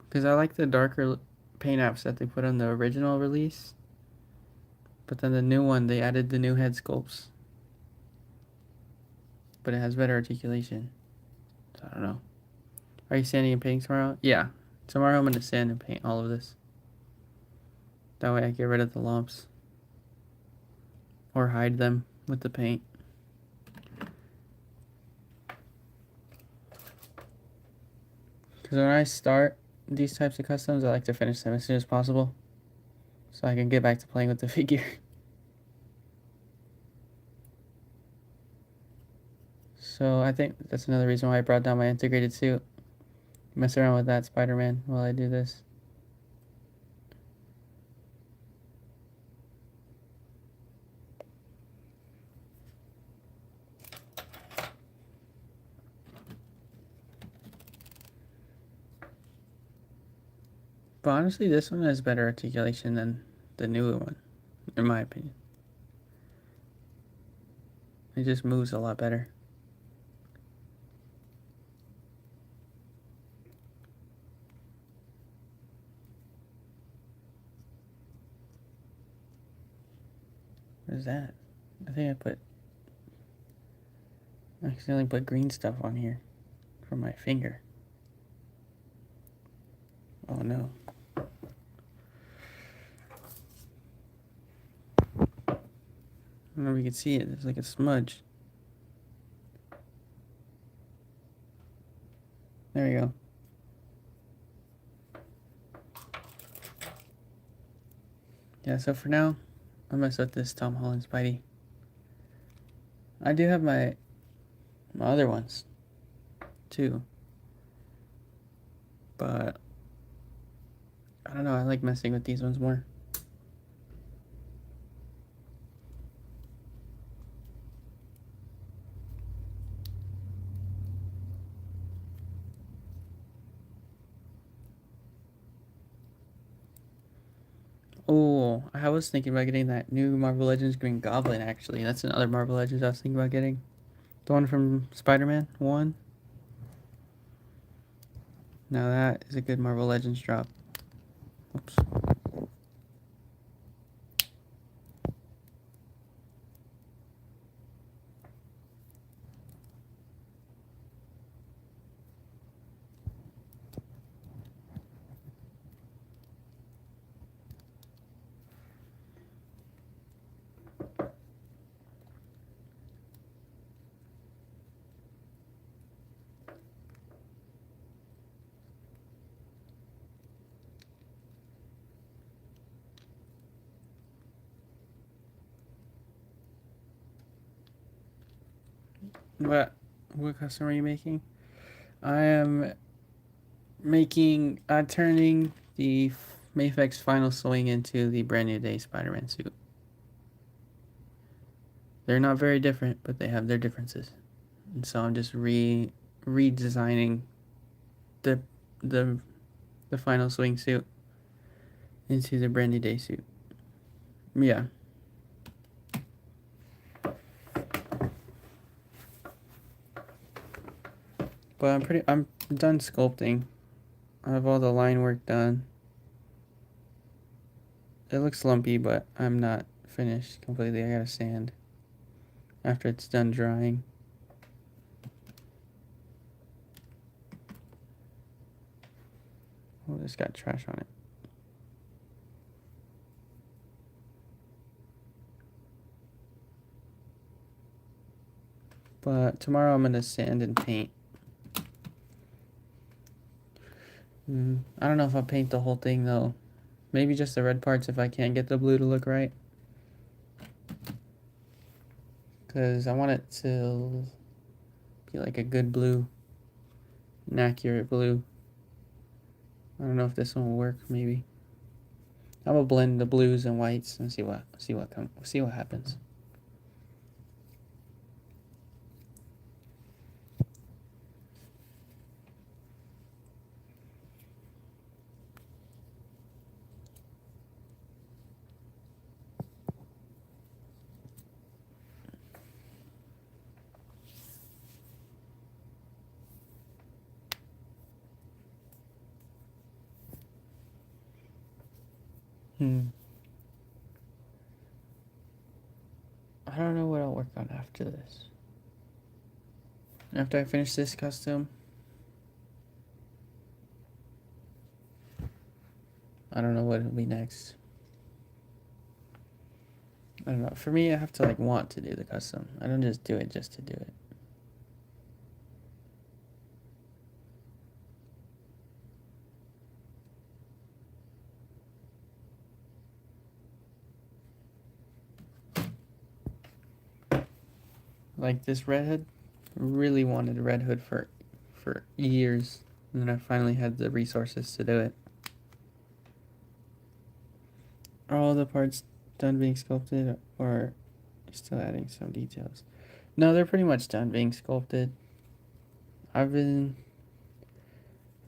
Because I like the darker paint apps that they put on the original release, but then the new one, they added the new head sculpts, but it has better articulation. So I don't know. Are you sanding and painting tomorrow? Yeah. Tomorrow I'm going to sand and paint all of this. That way I get rid of the lumps. Or hide them with the paint. Because when I start these types of customs, I like to finish them as soon as possible. So I can get back to playing with the figure. So I think that's another reason why I brought down my integrated suit. Mess around with that Spider-Man while I do this. But honestly, this one has better articulation than the newer one, in my opinion. It just moves a lot better. is that? I think I accidentally put green stuff on here from my finger. Oh no. I don't know if you can see it. There's like a smudge. There you go. Yeah, so for now, I'll mess with this Tom Holland Spidey. I do have my other ones, too. But, I don't know, I like messing with these ones more. Oh, I was thinking about getting that new Marvel Legends Green Goblin, actually. That's another Marvel Legends I was thinking about getting. The one from Spider-Man 1. Now that is a good Marvel Legends drop. Oops. What custom are you making? I am turning the Mafex Final Swing into the Brand New Day Spider-Man suit. They're not very different, but they have their differences. And so I'm just redesigning the the Final Swing suit into the Brand New Day suit. Yeah. But I'm done sculpting. I have all the line work done. It looks lumpy, but I'm not finished completely. I gotta sand after it's done drying. Oh, this got trash on it. But tomorrow I'm gonna sand and paint. I don't know if I'll paint the whole thing though. Maybe just the red parts if I can't get the blue to look right. Because I want it to be like a good blue. An accurate blue. I don't know if this one will work, maybe. I'm gonna blend the blues and whites and see what happens. I don't know what I'll work on after this. After I finish this custom, I don't know what it'll be next. I don't know. For me, I have to like want to do the custom. I don't just do it just to do it. Like this Red Hood, really wanted a Red Hood for years, and then I finally had the resources to do it. Are all the parts done being sculpted, or still adding some details? No, they're pretty much done being sculpted. I've been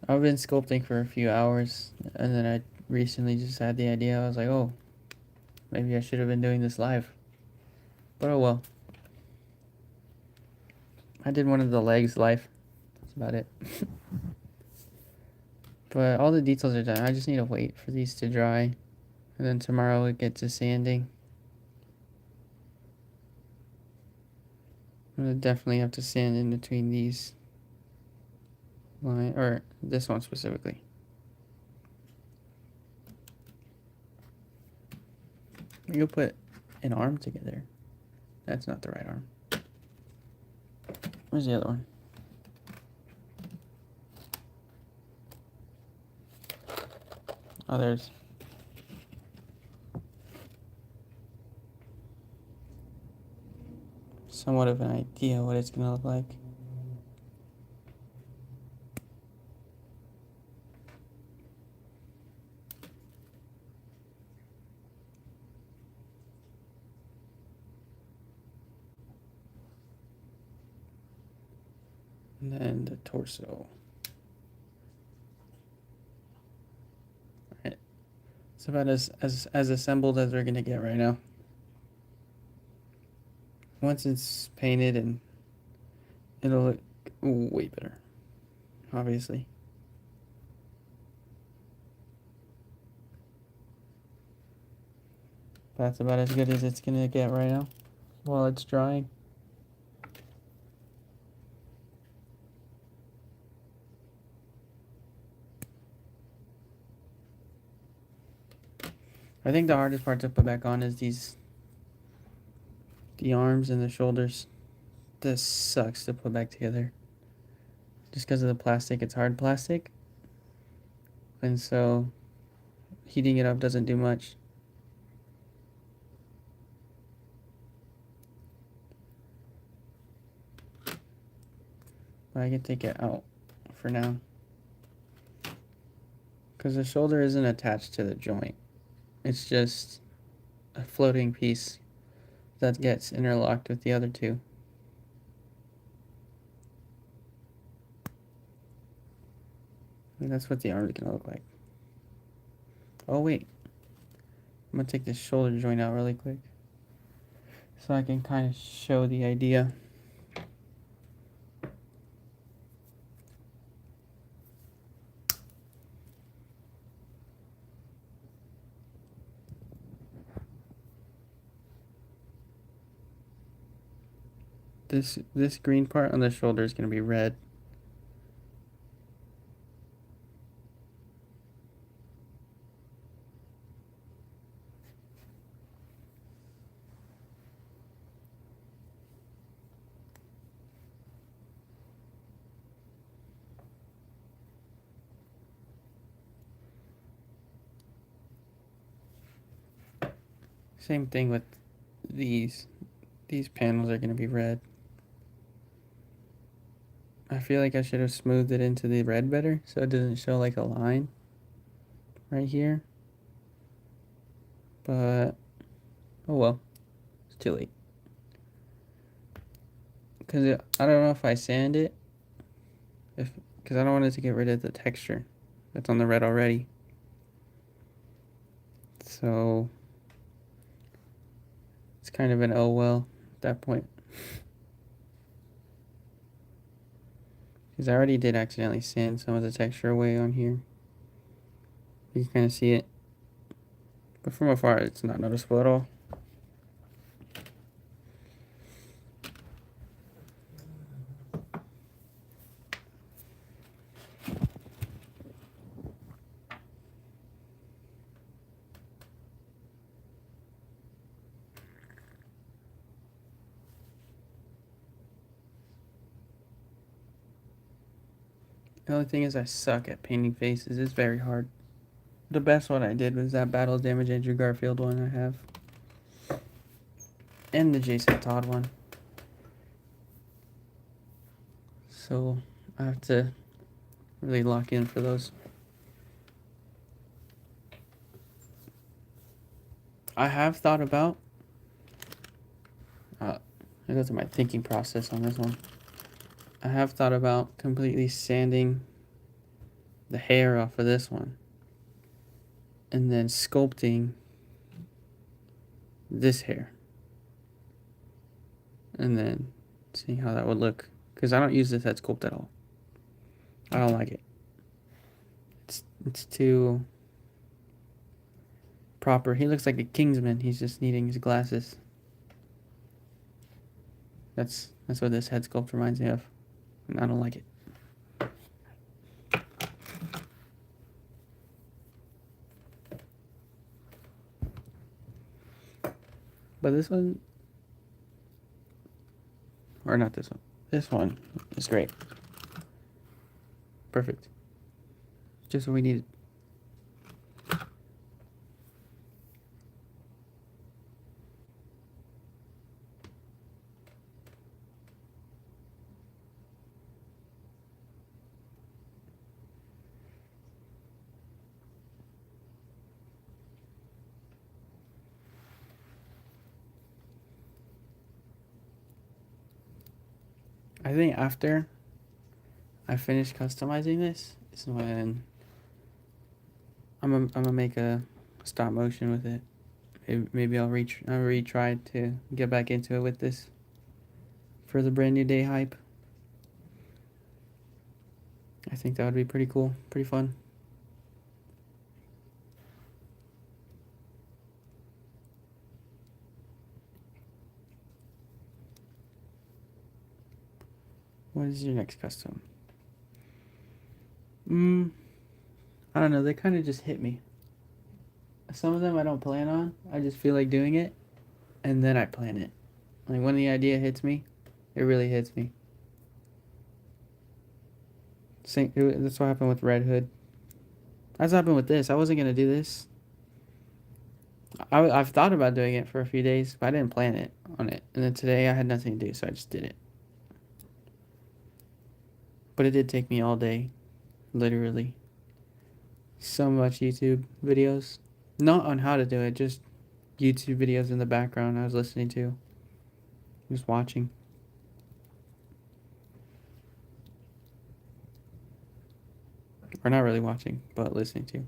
sculpting for a few hours, and then I recently just had the idea. I was like, oh, maybe I should have been doing this live. But oh well. I did one of the legs live. That's about it. But all the details are done. I just need to wait for these to dry. And then tomorrow we get to sanding. I'm gonna definitely have to sand in between these line, or this one specifically. You'll put an arm together. That's not the right arm. Where's the other one? Oh, there's. Somewhat of an idea what it's gonna look like. And then the torso. Alright. It's about as assembled as we're gonna get right now. Once it's painted, and it'll look way better, obviously. But that's about as good as it's gonna get right now while it's drying. I think the hardest part to put back on is the arms and the shoulders. This sucks to put back together. Just because of the plastic, it's hard plastic. And so heating it up doesn't do much. But I can take it out for now. Because the shoulder isn't attached to the joint. It's just a floating piece that gets interlocked with the other two. And that's what the arm is going to look like. Oh, wait. I'm going to take this shoulder joint out really quick so I can kind of show the idea. This green part on the shoulder is going to be red. Same thing with these. These panels are going to be red. I feel like I should have smoothed it into the red better so it doesn't show like a line right here. But, oh well, it's too late. Because I don't know if I sand it, because I don't want it to get rid of the texture that's on the red already. So, it's kind of an oh well at that point. Because I already did accidentally sand some of the texture away on here. You can kind of see it. But from afar, it's not noticeable at all. The only thing is I suck at painting faces. It's very hard. The best one I did was that Battle Damage Andrew Garfield one I have. And the Jason Todd one. So I have to really lock in for those. I have thought about, I go through my thinking process on this one. I have thought about completely sanding the hair off of this one and then sculpting this hair and then seeing how that would look, because I don't use this head sculpt at all. I don't like it. It's too proper. He looks like a Kingsman. He's just needing his glasses. That's what this head sculpt reminds me of. And I don't like it. But this one, or not this one is great. Perfect. Just what we needed. I think after I finish customizing this is when I'm gonna make a stop motion with it. Maybe I'll retry to get back into it with this for the brand new day hype. I think that would be pretty cool, pretty fun. What is your next custom? I don't know. They kind of just hit me. Some of them I don't plan on. I just feel like doing it, and then I plan it. Like when the idea hits me, it really hits me. That's what happened with Red Hood. That's what happened with this. I wasn't gonna do this. I've thought about doing it for a few days, but I didn't plan it on it. And then today I had nothing to do, so I just did it. But it did take me all day, literally. So much YouTube videos. Not on how to do it, just YouTube videos in the background I was listening to. Just watching. Or not really watching, but listening to.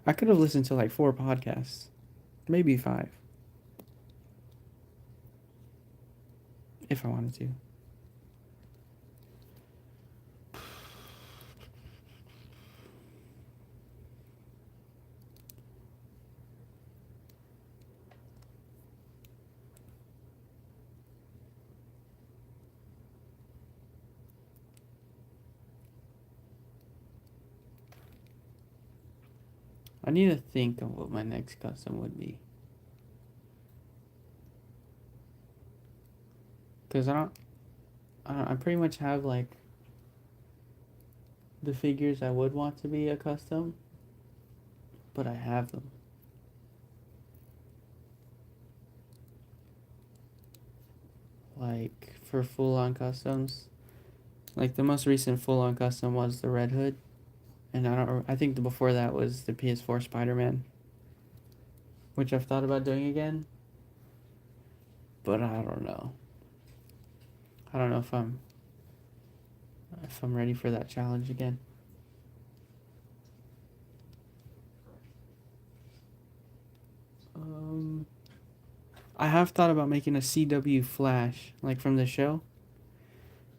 I could have listened to like 4 podcasts. Maybe 5. If I wanted to. I need to think of what my next custom would be. Because I pretty much have like the figures I would want to be a custom, but I have them. Like for full-on customs, like the most recent full-on custom was the Red Hood, and I think before that was the PS4 Spider-Man, which I've thought about doing again, but I don't know. I don't know if I'm ready for that challenge again. I have thought about making a CW Flash, like from the show,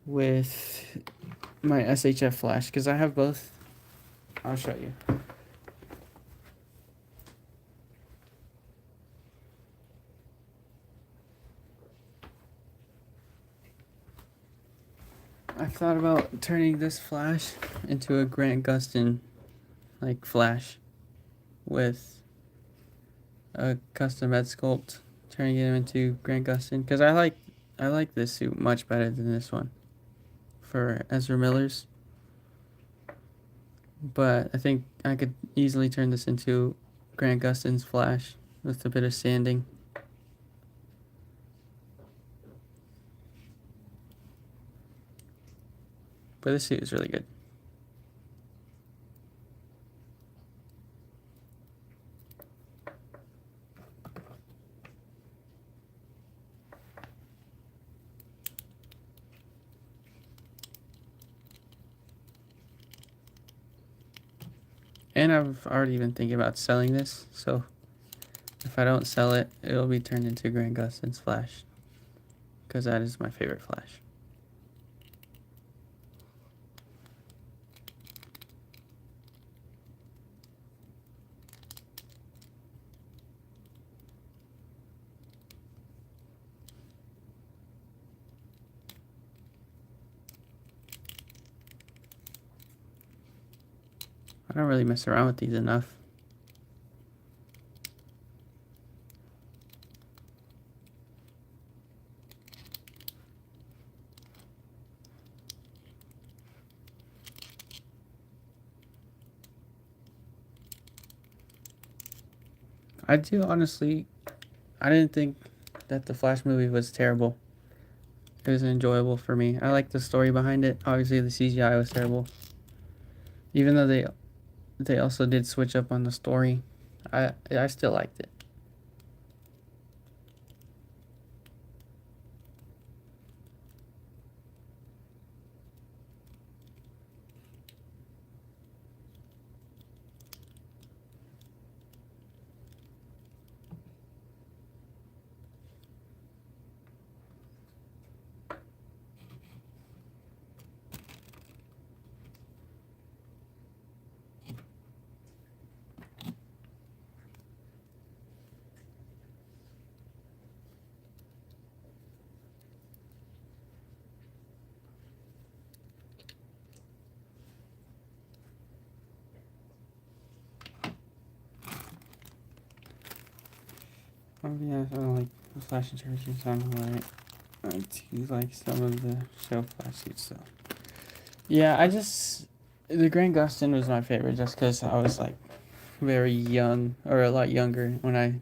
with my SHF Flash, because I have both. I'll show you. I've thought about turning this Flash into a Grant Gustin, like, Flash, with a custom head sculpt, turning it into Grant Gustin, because I like this suit much better than this one for Ezra Miller's. But I think I could easily turn this into Grant Gustin's Flash with a bit of sanding. But this suit is really good. And I've already been thinking about selling this, so if I don't sell it, it'll be turned into Grant Gustin's Flash, because that is my favorite Flash. I don't really mess around with these enough. I do honestly, I didn't think that the Flash movie was terrible. It was enjoyable for me. I like the story behind it. Obviously, the CGI was terrible. Even though they also did switch up on the story, I still liked it. Oh yeah, I don't like the Flash interactions. I don't like. I do like some of the show Flash suits though. Yeah, I just the Grant Gustin was my favorite just because I was like very young or a lot younger when I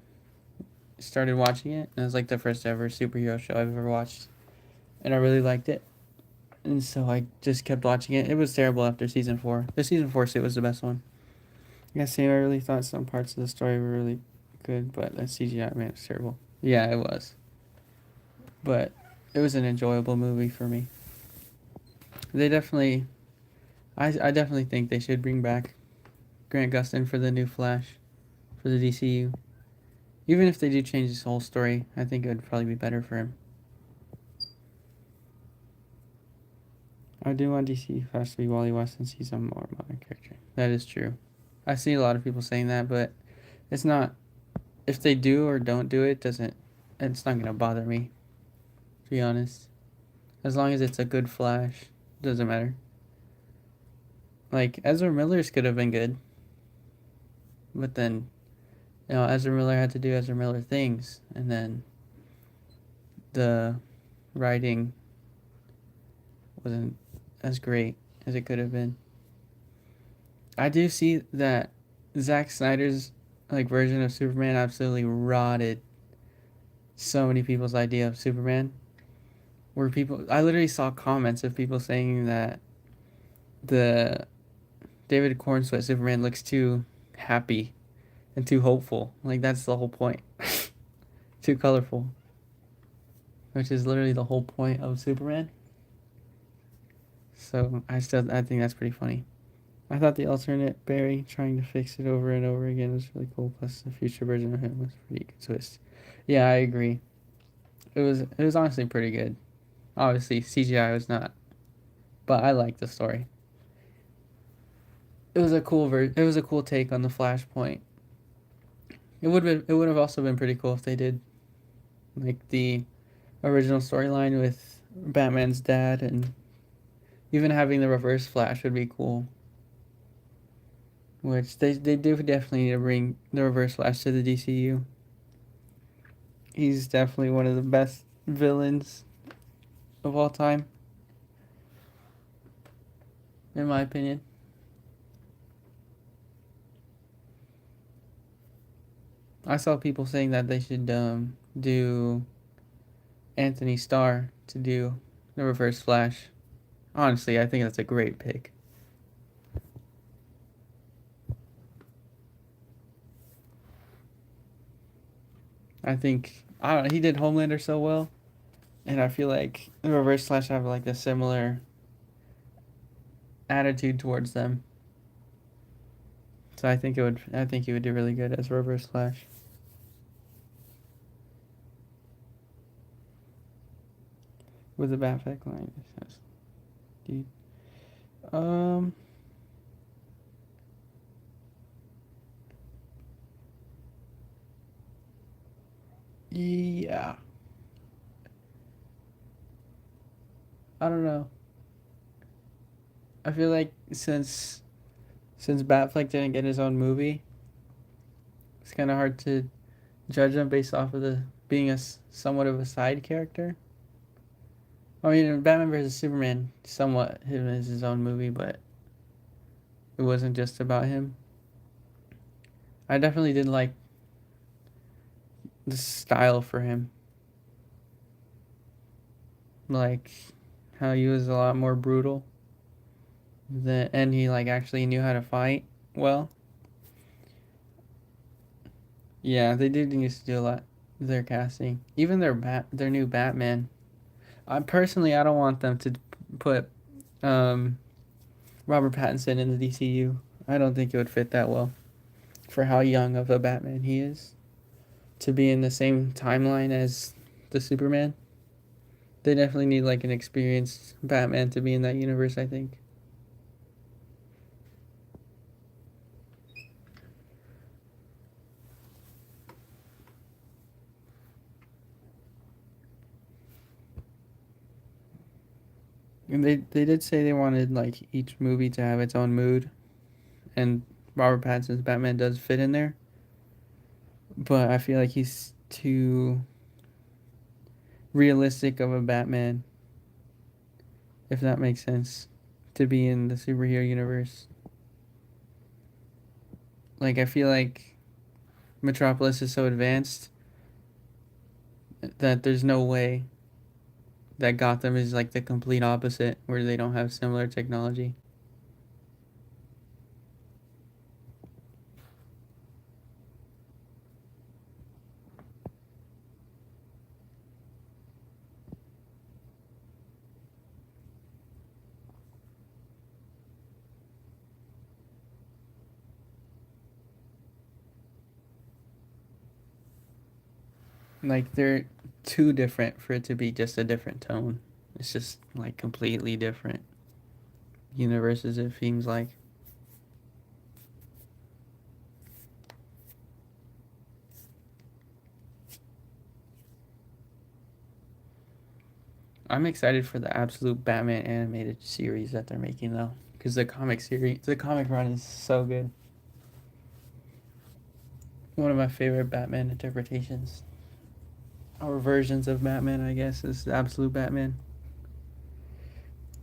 started watching it. And it was like the first ever superhero show I've ever watched, and I really liked it. And so I just kept watching it. It was terrible after season 4. The season 4 suit was the best one. I guess I really thought some parts of the story were really good, but the CGI, man, it was terrible. Yeah, it was. But it was an enjoyable movie for me. They definitely, I definitely think they should bring back Grant Gustin for the new Flash, for the DCU. Even if they do change this whole story, I think it would probably be better for him. I do want DC Flash to be Wally West since he's a more modern character. That is true. I see a lot of people saying that, but it's not. If they do or don't do it, doesn't. It's not gonna bother me. To be honest, as long as it's a good Flash, doesn't matter. Like Ezra Miller's could have been good, but then, Ezra Miller had to do Ezra Miller things, and then the writing wasn't as great as it could have been. I do see that Zack Snyder's like version of Superman absolutely rotted so many people's idea of Superman. Where people, I literally saw comments of people saying that the David Cornsweet Superman looks too happy and too hopeful. Like that's the whole point. Too colorful, which is literally the whole point of Superman. So I think that's pretty funny. I thought the alternate Barry trying to fix it over and over again was really cool. Plus, the future version of him was pretty good twist. Yeah, I agree. It was honestly pretty good. Obviously, CGI was not, but I liked the story. It was a It was a cool take on the Flashpoint. It would have also been pretty cool if they did like the original storyline with Batman's dad, and even having the Reverse Flash would be cool. Which they do definitely need to bring the Reverse Flash to the DCU. He's definitely one of the best villains of all time, in my opinion. I saw people saying that they should do Anthony Starr to do the Reverse Flash. Honestly, I think that's a great pick. I think I don't know, he did Homelander so well, and I feel like the Reverse Flash have like a similar attitude towards them. So I think he would do really good as Reverse Flash. With the Batfleck line. Dude. Um yeah. I don't know. I feel like since Since Batfleck didn't get his own movie, it's kind of hard to judge him based off of the being somewhat of a side character. I mean, Batman vs Superman, somewhat him is his own movie, but it wasn't just about him. I definitely did like the style for him, like how he was a lot more brutal, and he like actually knew how to fight well. Yeah, they did used to do a lot with their casting, even their new Batman. I don't want them to put um, Robert Pattinson in the DCU. I don't think it would fit that well for how young of a Batman he is to be in the same timeline as the Superman. They definitely need like an experienced Batman to be in that universe, I think. And they did say they wanted like each movie to have its own mood, and Robert Pattinson's Batman does fit in there. But I feel like he's too realistic of a Batman, if that makes sense, to be in the superhero universe. Like I feel like Metropolis is so advanced that there's no way that Gotham is like the complete opposite, where they don't have similar technology. Like they're too different for it to be just a different tone. It's just like completely different universes, it seems like. I'm excited for the absolute Batman animated series that they're making though, because the comic run is so good. One of my favorite Batman interpretations or versions of Batman, I guess, is the absolute Batman.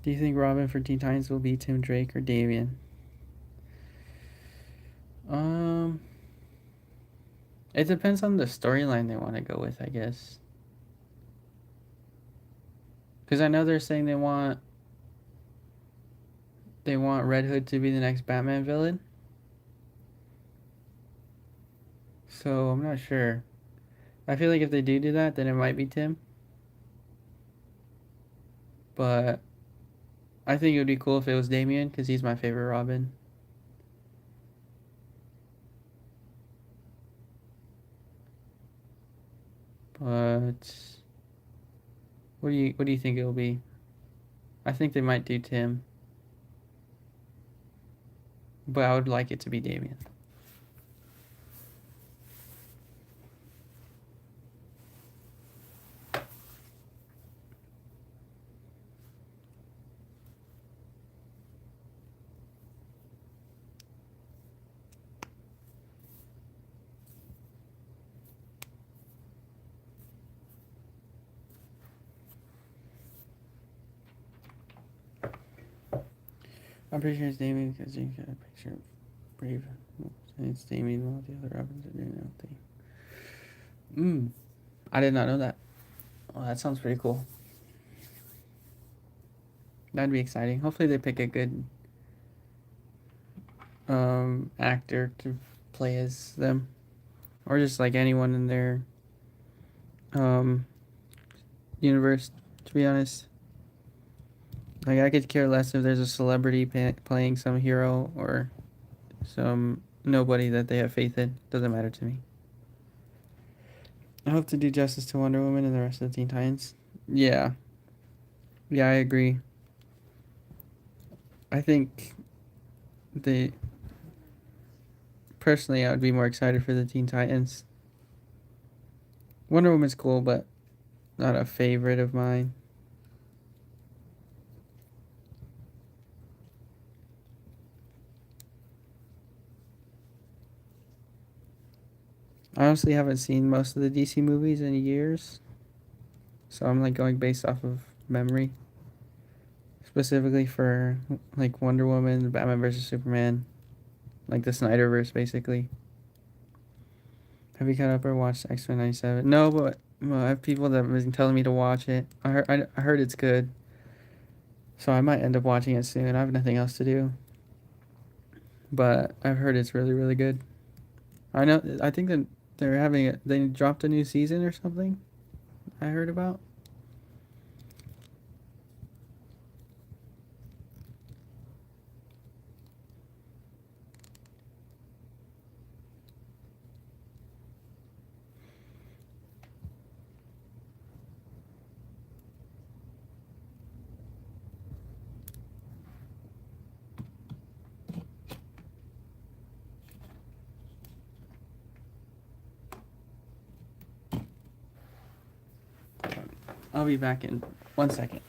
Do you think Robin for Teen Titans will be Tim Drake or Damian? Um, it depends on the storyline they want to go with, I guess. Because I know they're saying they want Red Hood to be the next Batman villain. So I'm not sure. I feel like if they do that, then it might be Tim. But I think it would be cool if it was Damian because he's my favorite Robin. But what do you think it will be? I think they might do Tim, but I would like it to be Damian. I'm pretty sure it's Damian because you got a picture of Brave. And it's Damian while the other Robins are doing their own thing. I did not know that. Oh, that sounds pretty cool. That'd be exciting. Hopefully they pick a good actor to play as them, or just like anyone in their um universe. To be honest, like I could care less if there's a celebrity playing some hero or some nobody that they have faith in. Doesn't matter to me. I hope to do justice to Wonder Woman and the rest of the Teen Titans. Yeah, yeah, I agree. I think they personally, I would be more excited for the Teen Titans. Wonder Woman's cool, but not a favorite of mine. I honestly haven't seen most of the DC movies in years, so I'm like going based off of memory. Specifically for like Wonder Woman, Batman vs Superman, like the Snyderverse, basically. Have you caught up or watched X-Men '97? No, but well, I have people that have been telling me to watch it. I heard it's good, so I might end up watching it soon. I have nothing else to do, but I've heard it's really really good. I know. I think that they're having it. They dropped a new season or something. I heard about. I'll be back in 1 second.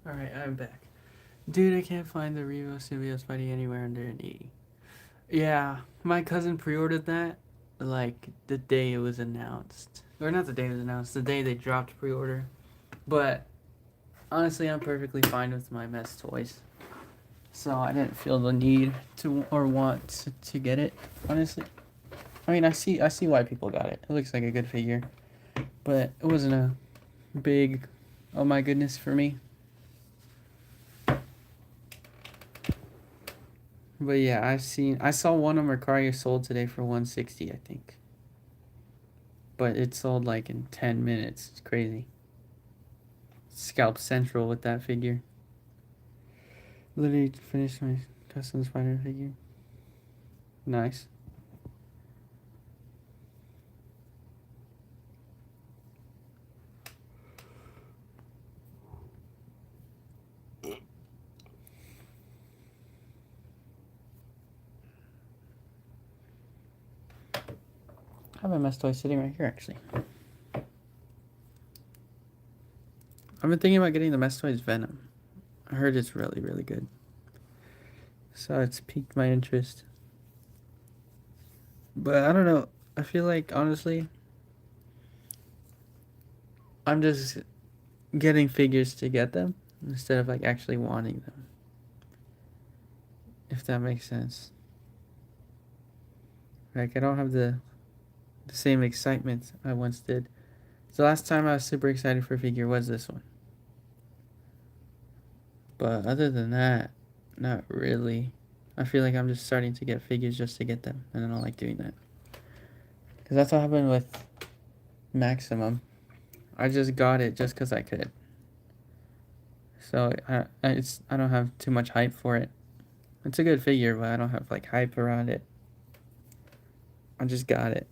Alright, I'm back. Dude, I can't find the Revo Symbiote Spidey anywhere under an E. Yeah, my cousin pre-ordered that like the day it was announced. Or not the day it was announced, the day they dropped pre-order. But honestly, I'm perfectly fine with my mess toys. So I didn't feel the need to or want to get it, honestly. I mean, I see why people got it. It looks like a good figure. But it wasn't a big oh my goodness for me. But yeah, I saw one of Mercari sold today for 160, I think. But it sold like in 10 minutes. It's crazy. Scalp Central with that figure. Literally finished my custom spider figure. Nice. I have a mess toy sitting right here, actually. I've been thinking about getting the mess toys Venom. I heard it's really, really good. So it's piqued my interest. But I don't know. I feel like, honestly, I'm just getting figures to get them instead of like actually wanting them. If that makes sense. Like, I don't have the same excitement I once did. The last time I was super excited for a figure was this one. But other than that, not really. I feel like I'm just starting to get figures just to get them, and I don't like doing that. Because that's what happened with Maximum. I just got it just because I could. So I don't have too much hype for it. It's a good figure, but I don't have like hype around it. I just got it.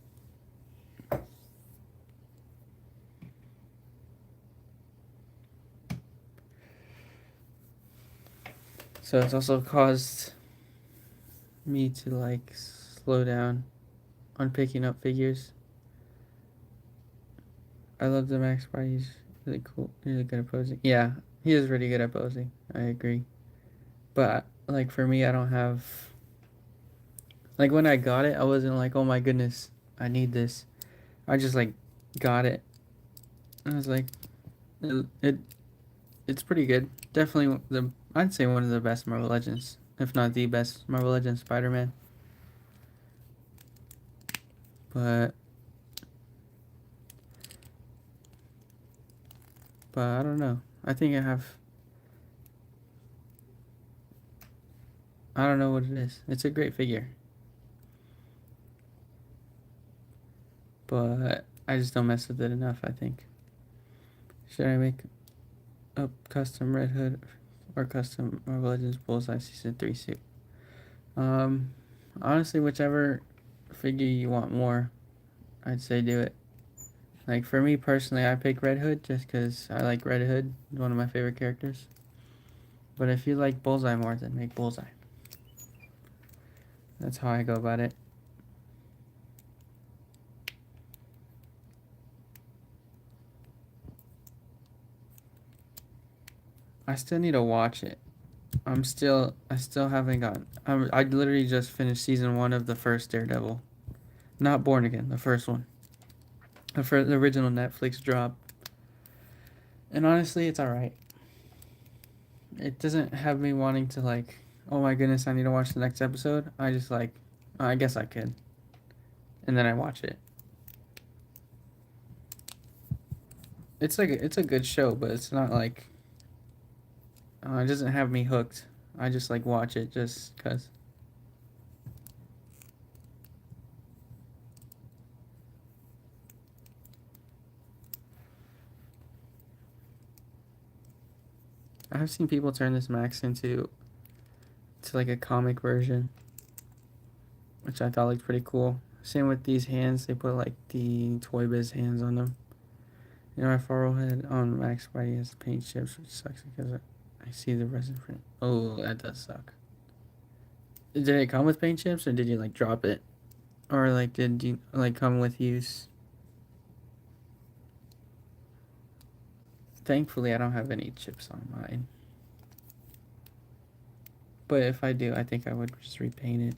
So it's also caused me to like slow down on picking up figures. I love the Max Bar. He's really cool. Really good at posing. Yeah, he is really good at posing. I agree. But like for me, I don't have like when I got it, I wasn't like, oh my goodness, I need this. I just like got it. I was like, it it's pretty good. Definitely I'd say one of the best Marvel Legends, if not the best Marvel Legends Spider-Man. But I don't know. I don't know what it is. It's a great figure. But I just don't mess with it enough, I think. Should I make a custom Red Hood or custom Marvel Legends Bullseye Season 3 suit? Honestly, whichever figure you want more, I'd say do it. Like, for me personally, I pick Red Hood just because I like Red Hood, one of my favorite characters. But if you like Bullseye more, then make Bullseye. That's how I go about it. I still need to watch it. I still haven't gotten. I literally just finished season 1 of the first Daredevil, not Born Again, the first one, the original Netflix drop. And honestly, it's all right. It doesn't have me wanting to like, oh my goodness, I need to watch the next episode. I just like, I guess I could, and then I watch it. It's a good show, but it's not like, it doesn't have me hooked. I just like watch it just cause. I've seen people turn this Max into like a comic version, which I thought looked pretty cool. Same with these hands, they put like the Toy Biz hands on them. You know, my forehead on Max Spidey has paint chips, which sucks because I see the resin print. Oh, that does suck. Did it come with paint chips or did you like drop it? Or like did you like come with use? Thankfully, I don't have any chips on mine. But if I do, I think I would just repaint it.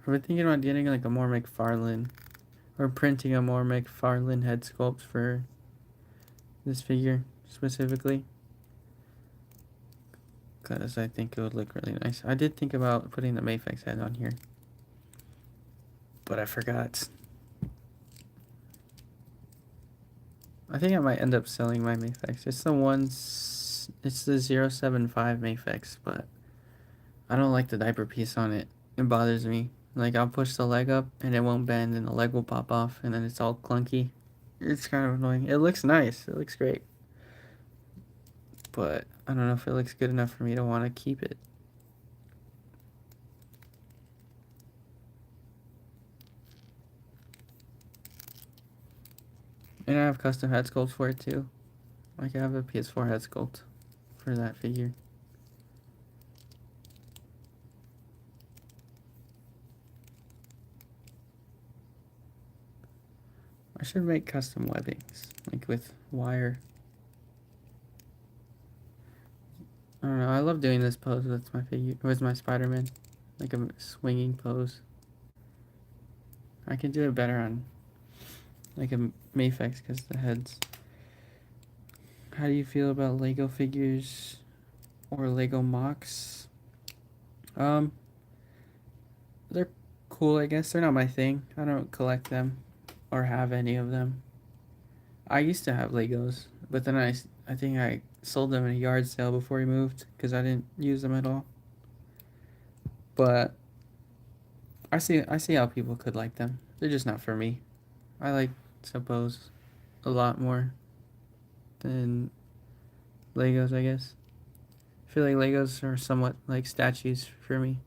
I've been thinking about getting like a more McFarlane or printing a more McFarlane head sculpt for this figure specifically. Because I think it would look really nice. I did think about putting the Mayfix head on here, but I forgot. I think I might end up selling my Mayfix. It's the 075 Mayfix, but I don't like the diaper piece on it. It bothers me. Like, I'll push the leg up and it won't bend and the leg will pop off and then it's all clunky. It's kind of annoying. It looks nice. It looks great. But I don't know if it looks good enough for me to want to keep it. And I have custom head sculpts for it too. Like, I have a PS4 head sculpt for that figure. I should make custom webbings, like with wire. I don't know. I love doing this pose with my figure, with my Spider-Man, like a swinging pose. I can do it better on like a Mayfix because the heads. How do you feel about Lego figures or Lego MOCs? They're cool, I guess. They're not my thing. I don't collect them or have any of them. I used to have Legos, but then I think I sold them in a yard sale before we moved because I didn't use them at all. But I see how people could like them. They're just not for me. I like Suppose a lot more than Legos, I guess. I feel like Legos are somewhat like statues for me.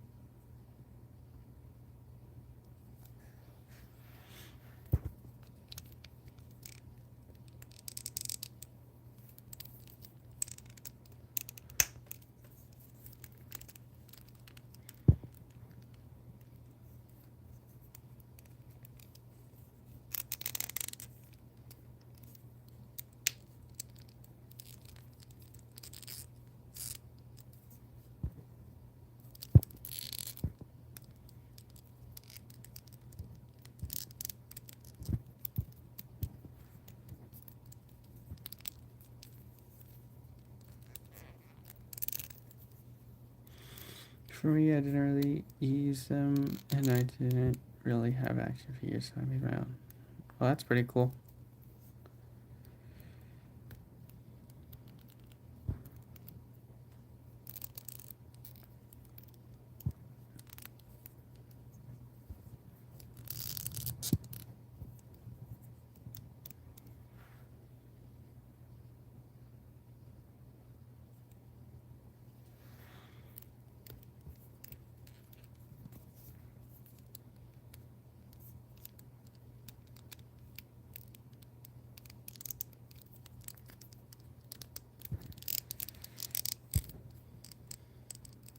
For me, I didn't really use them, and I didn't really have action figures, so I made my own. Well, that's pretty cool.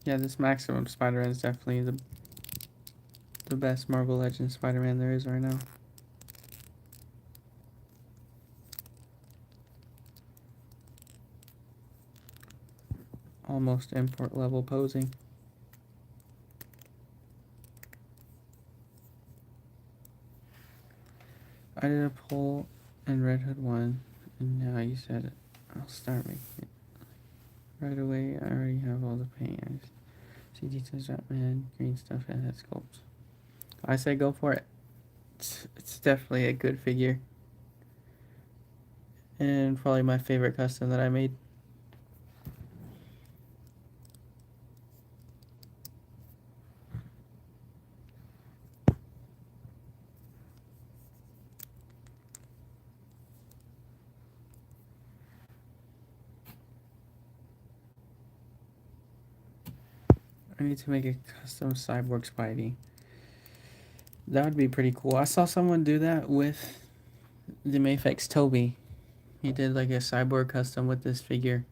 Yeah, this Maximum Spider-Man is definitely the best Marvel Legends Spider-Man there is right now. Almost import level posing. I did a poll in Red Hood 1, and now you said it. I'll start making it. Right away, I already have all the paint. I just see details, Batman, green stuff, and head sculpts. I say go for it. It's definitely a good figure. And probably my favorite custom that I made. I need to make a custom cyborg Spidey. That would be pretty cool. I saw someone do that with the Mafex Toby. He did like a cyborg custom with this figure,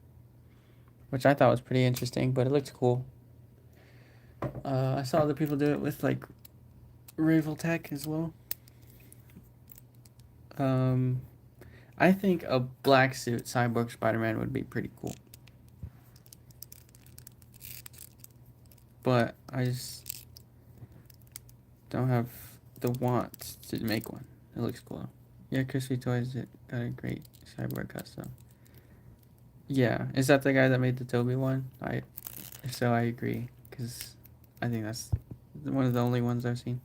which I thought was pretty interesting, but it looked cool. I saw other people do it with like Ravel Tech as well. I think a black suit cyborg Spider-Man would be pretty cool. But I just don't have the want to make one. It looks cool. Yeah, Crispy Toys got a great cyborg custom. Yeah, is that the guy that made the Toby one? If so, I agree, because I think that's one of the only ones I've seen.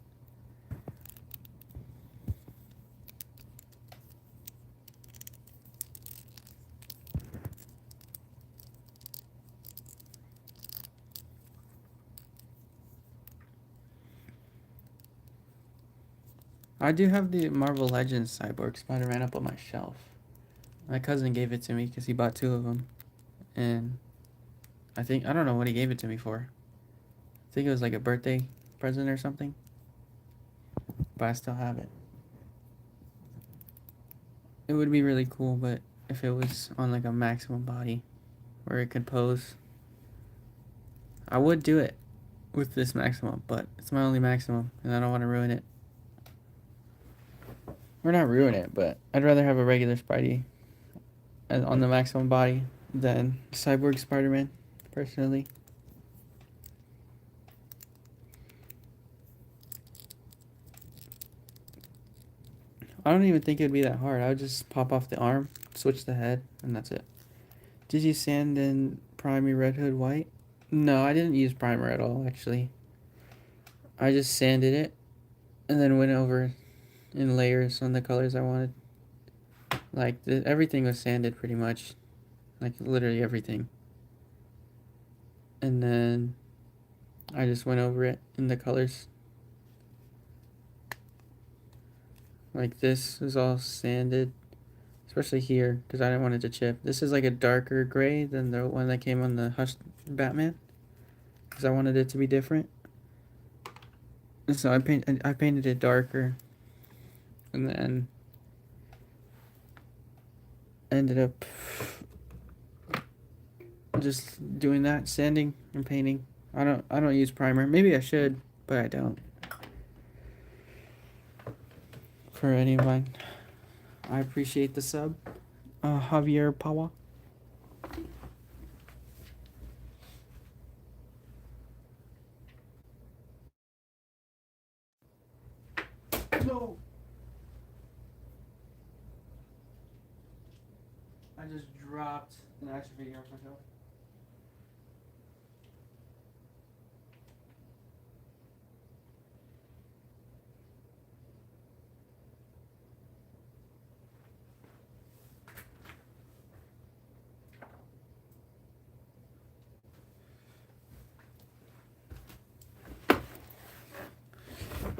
I do have the Marvel Legends Cyborg Spider-Man up on my shelf. My cousin gave it to me because he bought 2 of them, and I don't know what he gave it to me for. I think it was like a birthday present or something, but I still have it. It would be really cool, but if it was on like a maximum body where it could pose, I would do it with this maximum, but it's my only maximum, and I don't want to ruin it. Or not ruin it, but I'd rather have a regular Spidey on the maximum body than Cyborg Spider-Man, personally. I don't even think it'd be that hard. I would just pop off the arm, switch the head, and that's it. Did you sand and prime your Red Hood white? No, I didn't use primer at all, actually. I just sanded it and then went over in layers on the colors I wanted. Like, everything was sanded pretty much. Like, literally everything. And then I just went over it in the colors. Like, this is all sanded. Especially here, because I didn't want it to chip. This is like a darker gray than the one that came on the Hush Batman. Because I wanted it to be different. And so I painted it darker. And then ended up just doing that, sanding and painting. I don't use primer. Maybe I should, but I don't. For any of mine. I appreciate the sub. Javier Pawa. No. I just dropped an action figure off myself.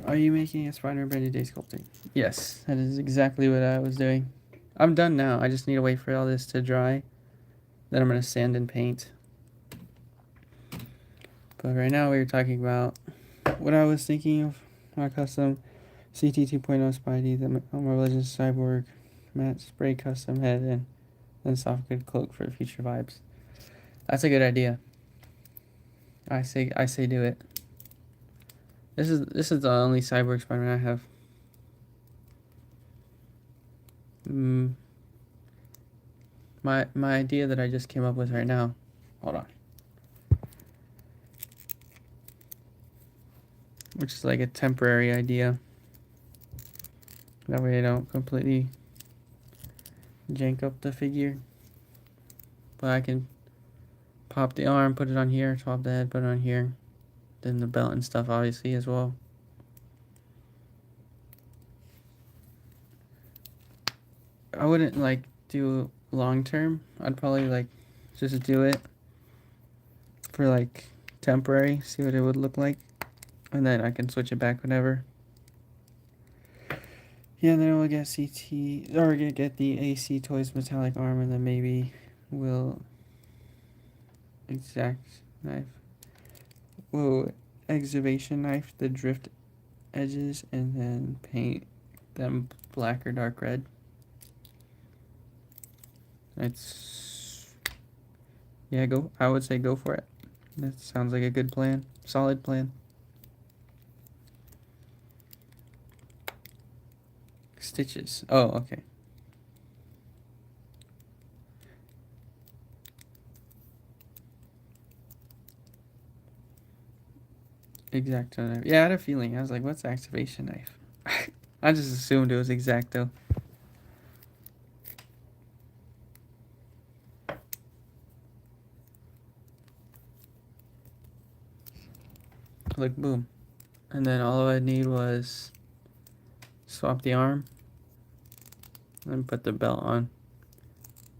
Are you making a spider branded day sculpting? Yes, that is exactly what I was doing. I'm done now. I just need to wait for all this to dry. Then I'm going to sand and paint. But right now we were talking about what I was thinking of my custom CT 2.0 Spidey, the Marvel Legends Cyborg, matte spray custom head, and then soft good cloak for future vibes. That's a good idea. I say do it. This is the only Cyborg Spider-Man I have. My idea that I just came up with right now. Hold on. Which is like a temporary idea. That way I don't completely jank up the figure. But I can pop the arm, put it on here, swap the head, put it on here. Then the belt and stuff obviously as well. I wouldn't like do long term. I'd probably like just do it for like temporary, see what it would look like. And then I can switch it back whenever. Yeah, and then we'll get CT, or get the AC Toys metallic arm, and then maybe we'll exact knife. We'll excavation knife the drift edges, and then paint them black or dark red. It's, yeah, I would say go for it. That sounds like a good plan. Solid plan. Stitches. Oh, okay. Exacto knife. Yeah, I had a feeling. I was like, what's activation knife? I just assumed it was Exacto. Look, boom. And then all I need was swap the arm and put the belt on.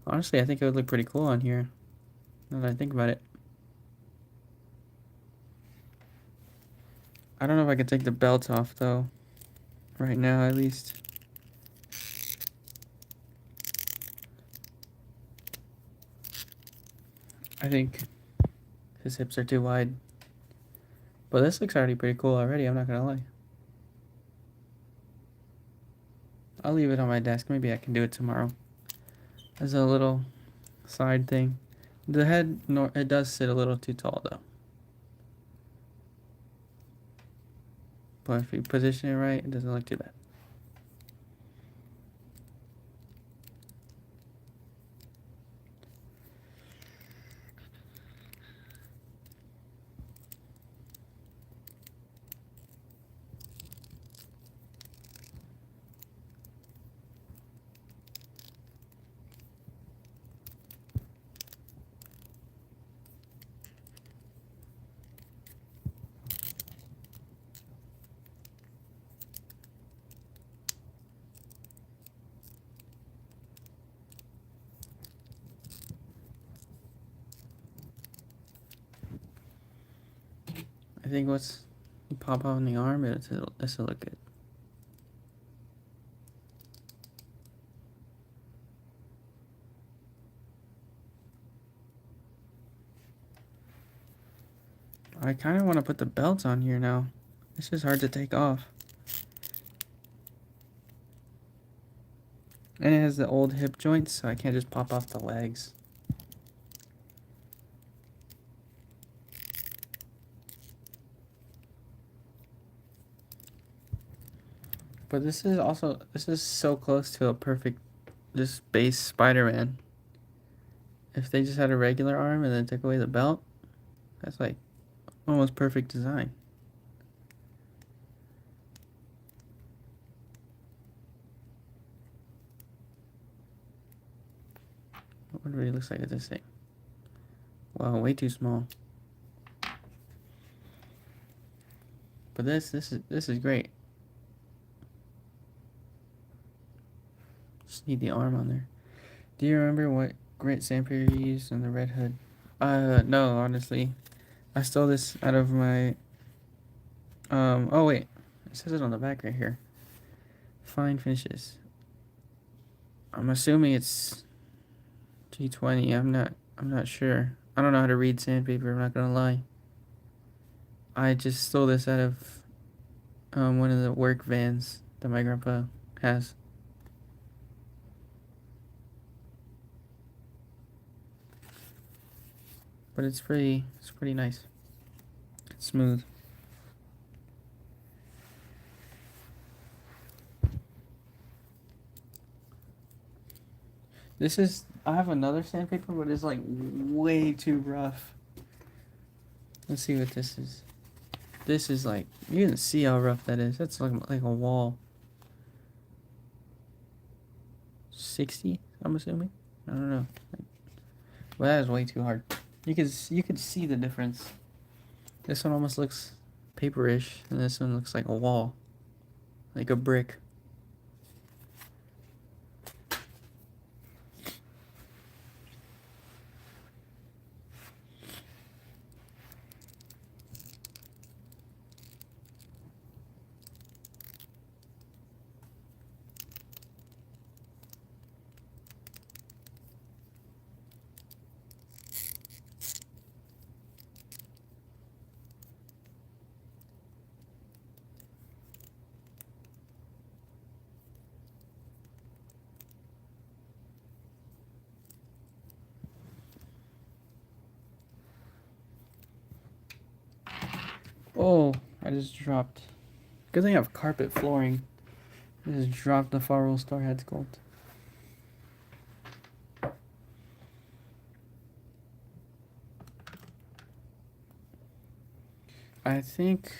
Honestly, I think it would look pretty cool on here, now that I think about it. I don't know if I could take the belt off, though. Right now, at least. I think his hips are too wide. But this looks already pretty cool already, I'm not gonna lie. I'll leave it on my desk. Maybe I can do it tomorrow. As a little side thing. The head, it does sit a little too tall, though. But if you position it right, it doesn't look too bad. I think once you pop on the arm, it'll look good. I kind of want to put the belt on here now. It's just hard to take off. And it has the old hip joints, so I can't just pop off the legs. But this is so close to a perfect, just base Spider-Man. If they just had a regular arm and then took away the belt, that's like almost perfect design. What really looks like with this thing? Wow, way too small. But this is great. Just need the arm on there. Do you remember what grit sandpaper you used on the Red Hood? No, honestly. I stole this out of my, oh wait. It says it on the back right here. Fine finishes. I'm assuming it's G20. I'm not sure. I don't know how to read sandpaper, I'm not gonna lie. I just stole this out of one of the work vans that my grandpa has. But it's pretty nice. It's smooth. I have another sandpaper, but it's like way too rough. Let's see what this is. This is like, you can see how rough that is. That's like a wall. 60, I'm assuming. I don't know. Well, that is way too hard. You could see the difference. This one almost looks paperish, and this one looks like a wall, like a brick. Oh, I just dropped. Good thing I have carpet flooring. I just dropped the Far Roll Star head sculpt. I think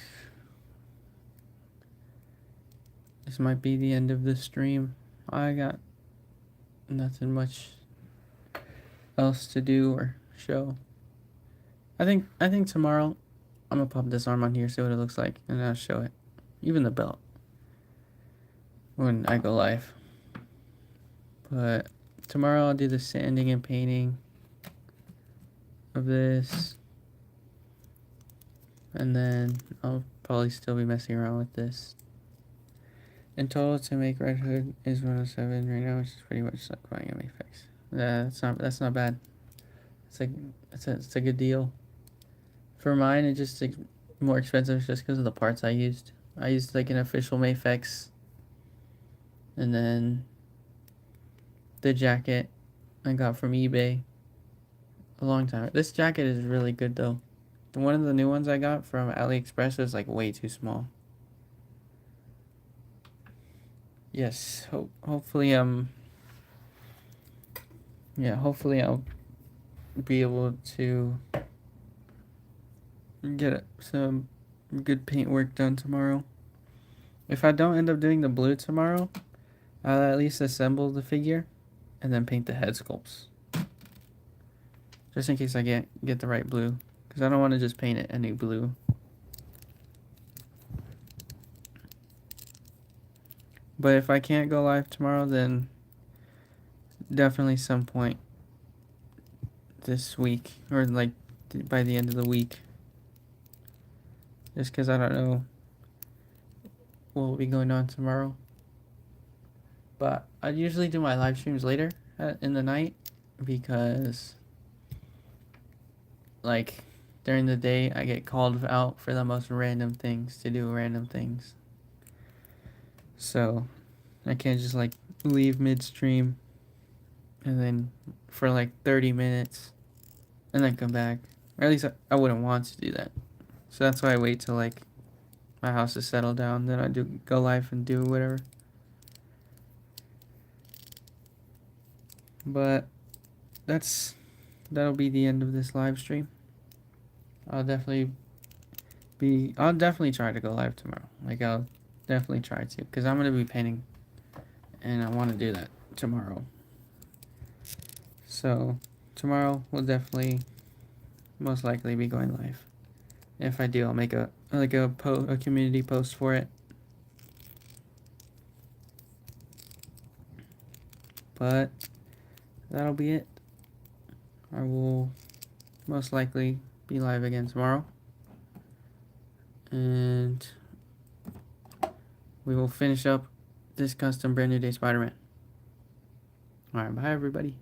this might be the end of the stream. I got nothing much else to do or show. I think tomorrow I'm gonna pop this arm on here, see what it looks like, and I'll show it. Even the belt. When I go live. But tomorrow I'll do the sanding and painting of this. And then I'll probably still be messing around with this. In total, to make Red Hood is 107 right now, which is pretty much like buying a Mayfix. That's not bad. It's a good deal. For mine, it's just like more expensive just because of the parts I used. I used like an official Mayfix, and then the jacket I got from eBay a long time. This jacket is really good though. One of the new ones I got from AliExpress was like way too small. Yes, hopefully hopefully I'll be able to get some good paint work done tomorrow. If I don't end up doing the blue tomorrow, I'll at least assemble the figure and then paint the head sculpts. Just in case I get the right blue, because I don't want to just paint it any blue. But if I can't go live tomorrow, then definitely some point this week, or like by the end of the week. Just because I don't know what will be going on tomorrow. But I usually do my live streams later in the night, because like during the day I get called out for the most random things, to do random things. So I can't just like leave midstream and then for like 30 minutes and then come back. Or at least I wouldn't want to do that. So that's why I wait till like my house is settled down, then I do go live and do whatever. But that'll be the end of this live stream. I'll definitely try to go live tomorrow. Like I'll definitely try to, because I'm gonna be painting and I want to do that tomorrow. So tomorrow we'll definitely most likely be going live. If I do, I'll make a community post for it. But that'll be it. I will most likely be live again tomorrow. And we will finish up this custom brand new day Spider-Man. Alright, bye everybody.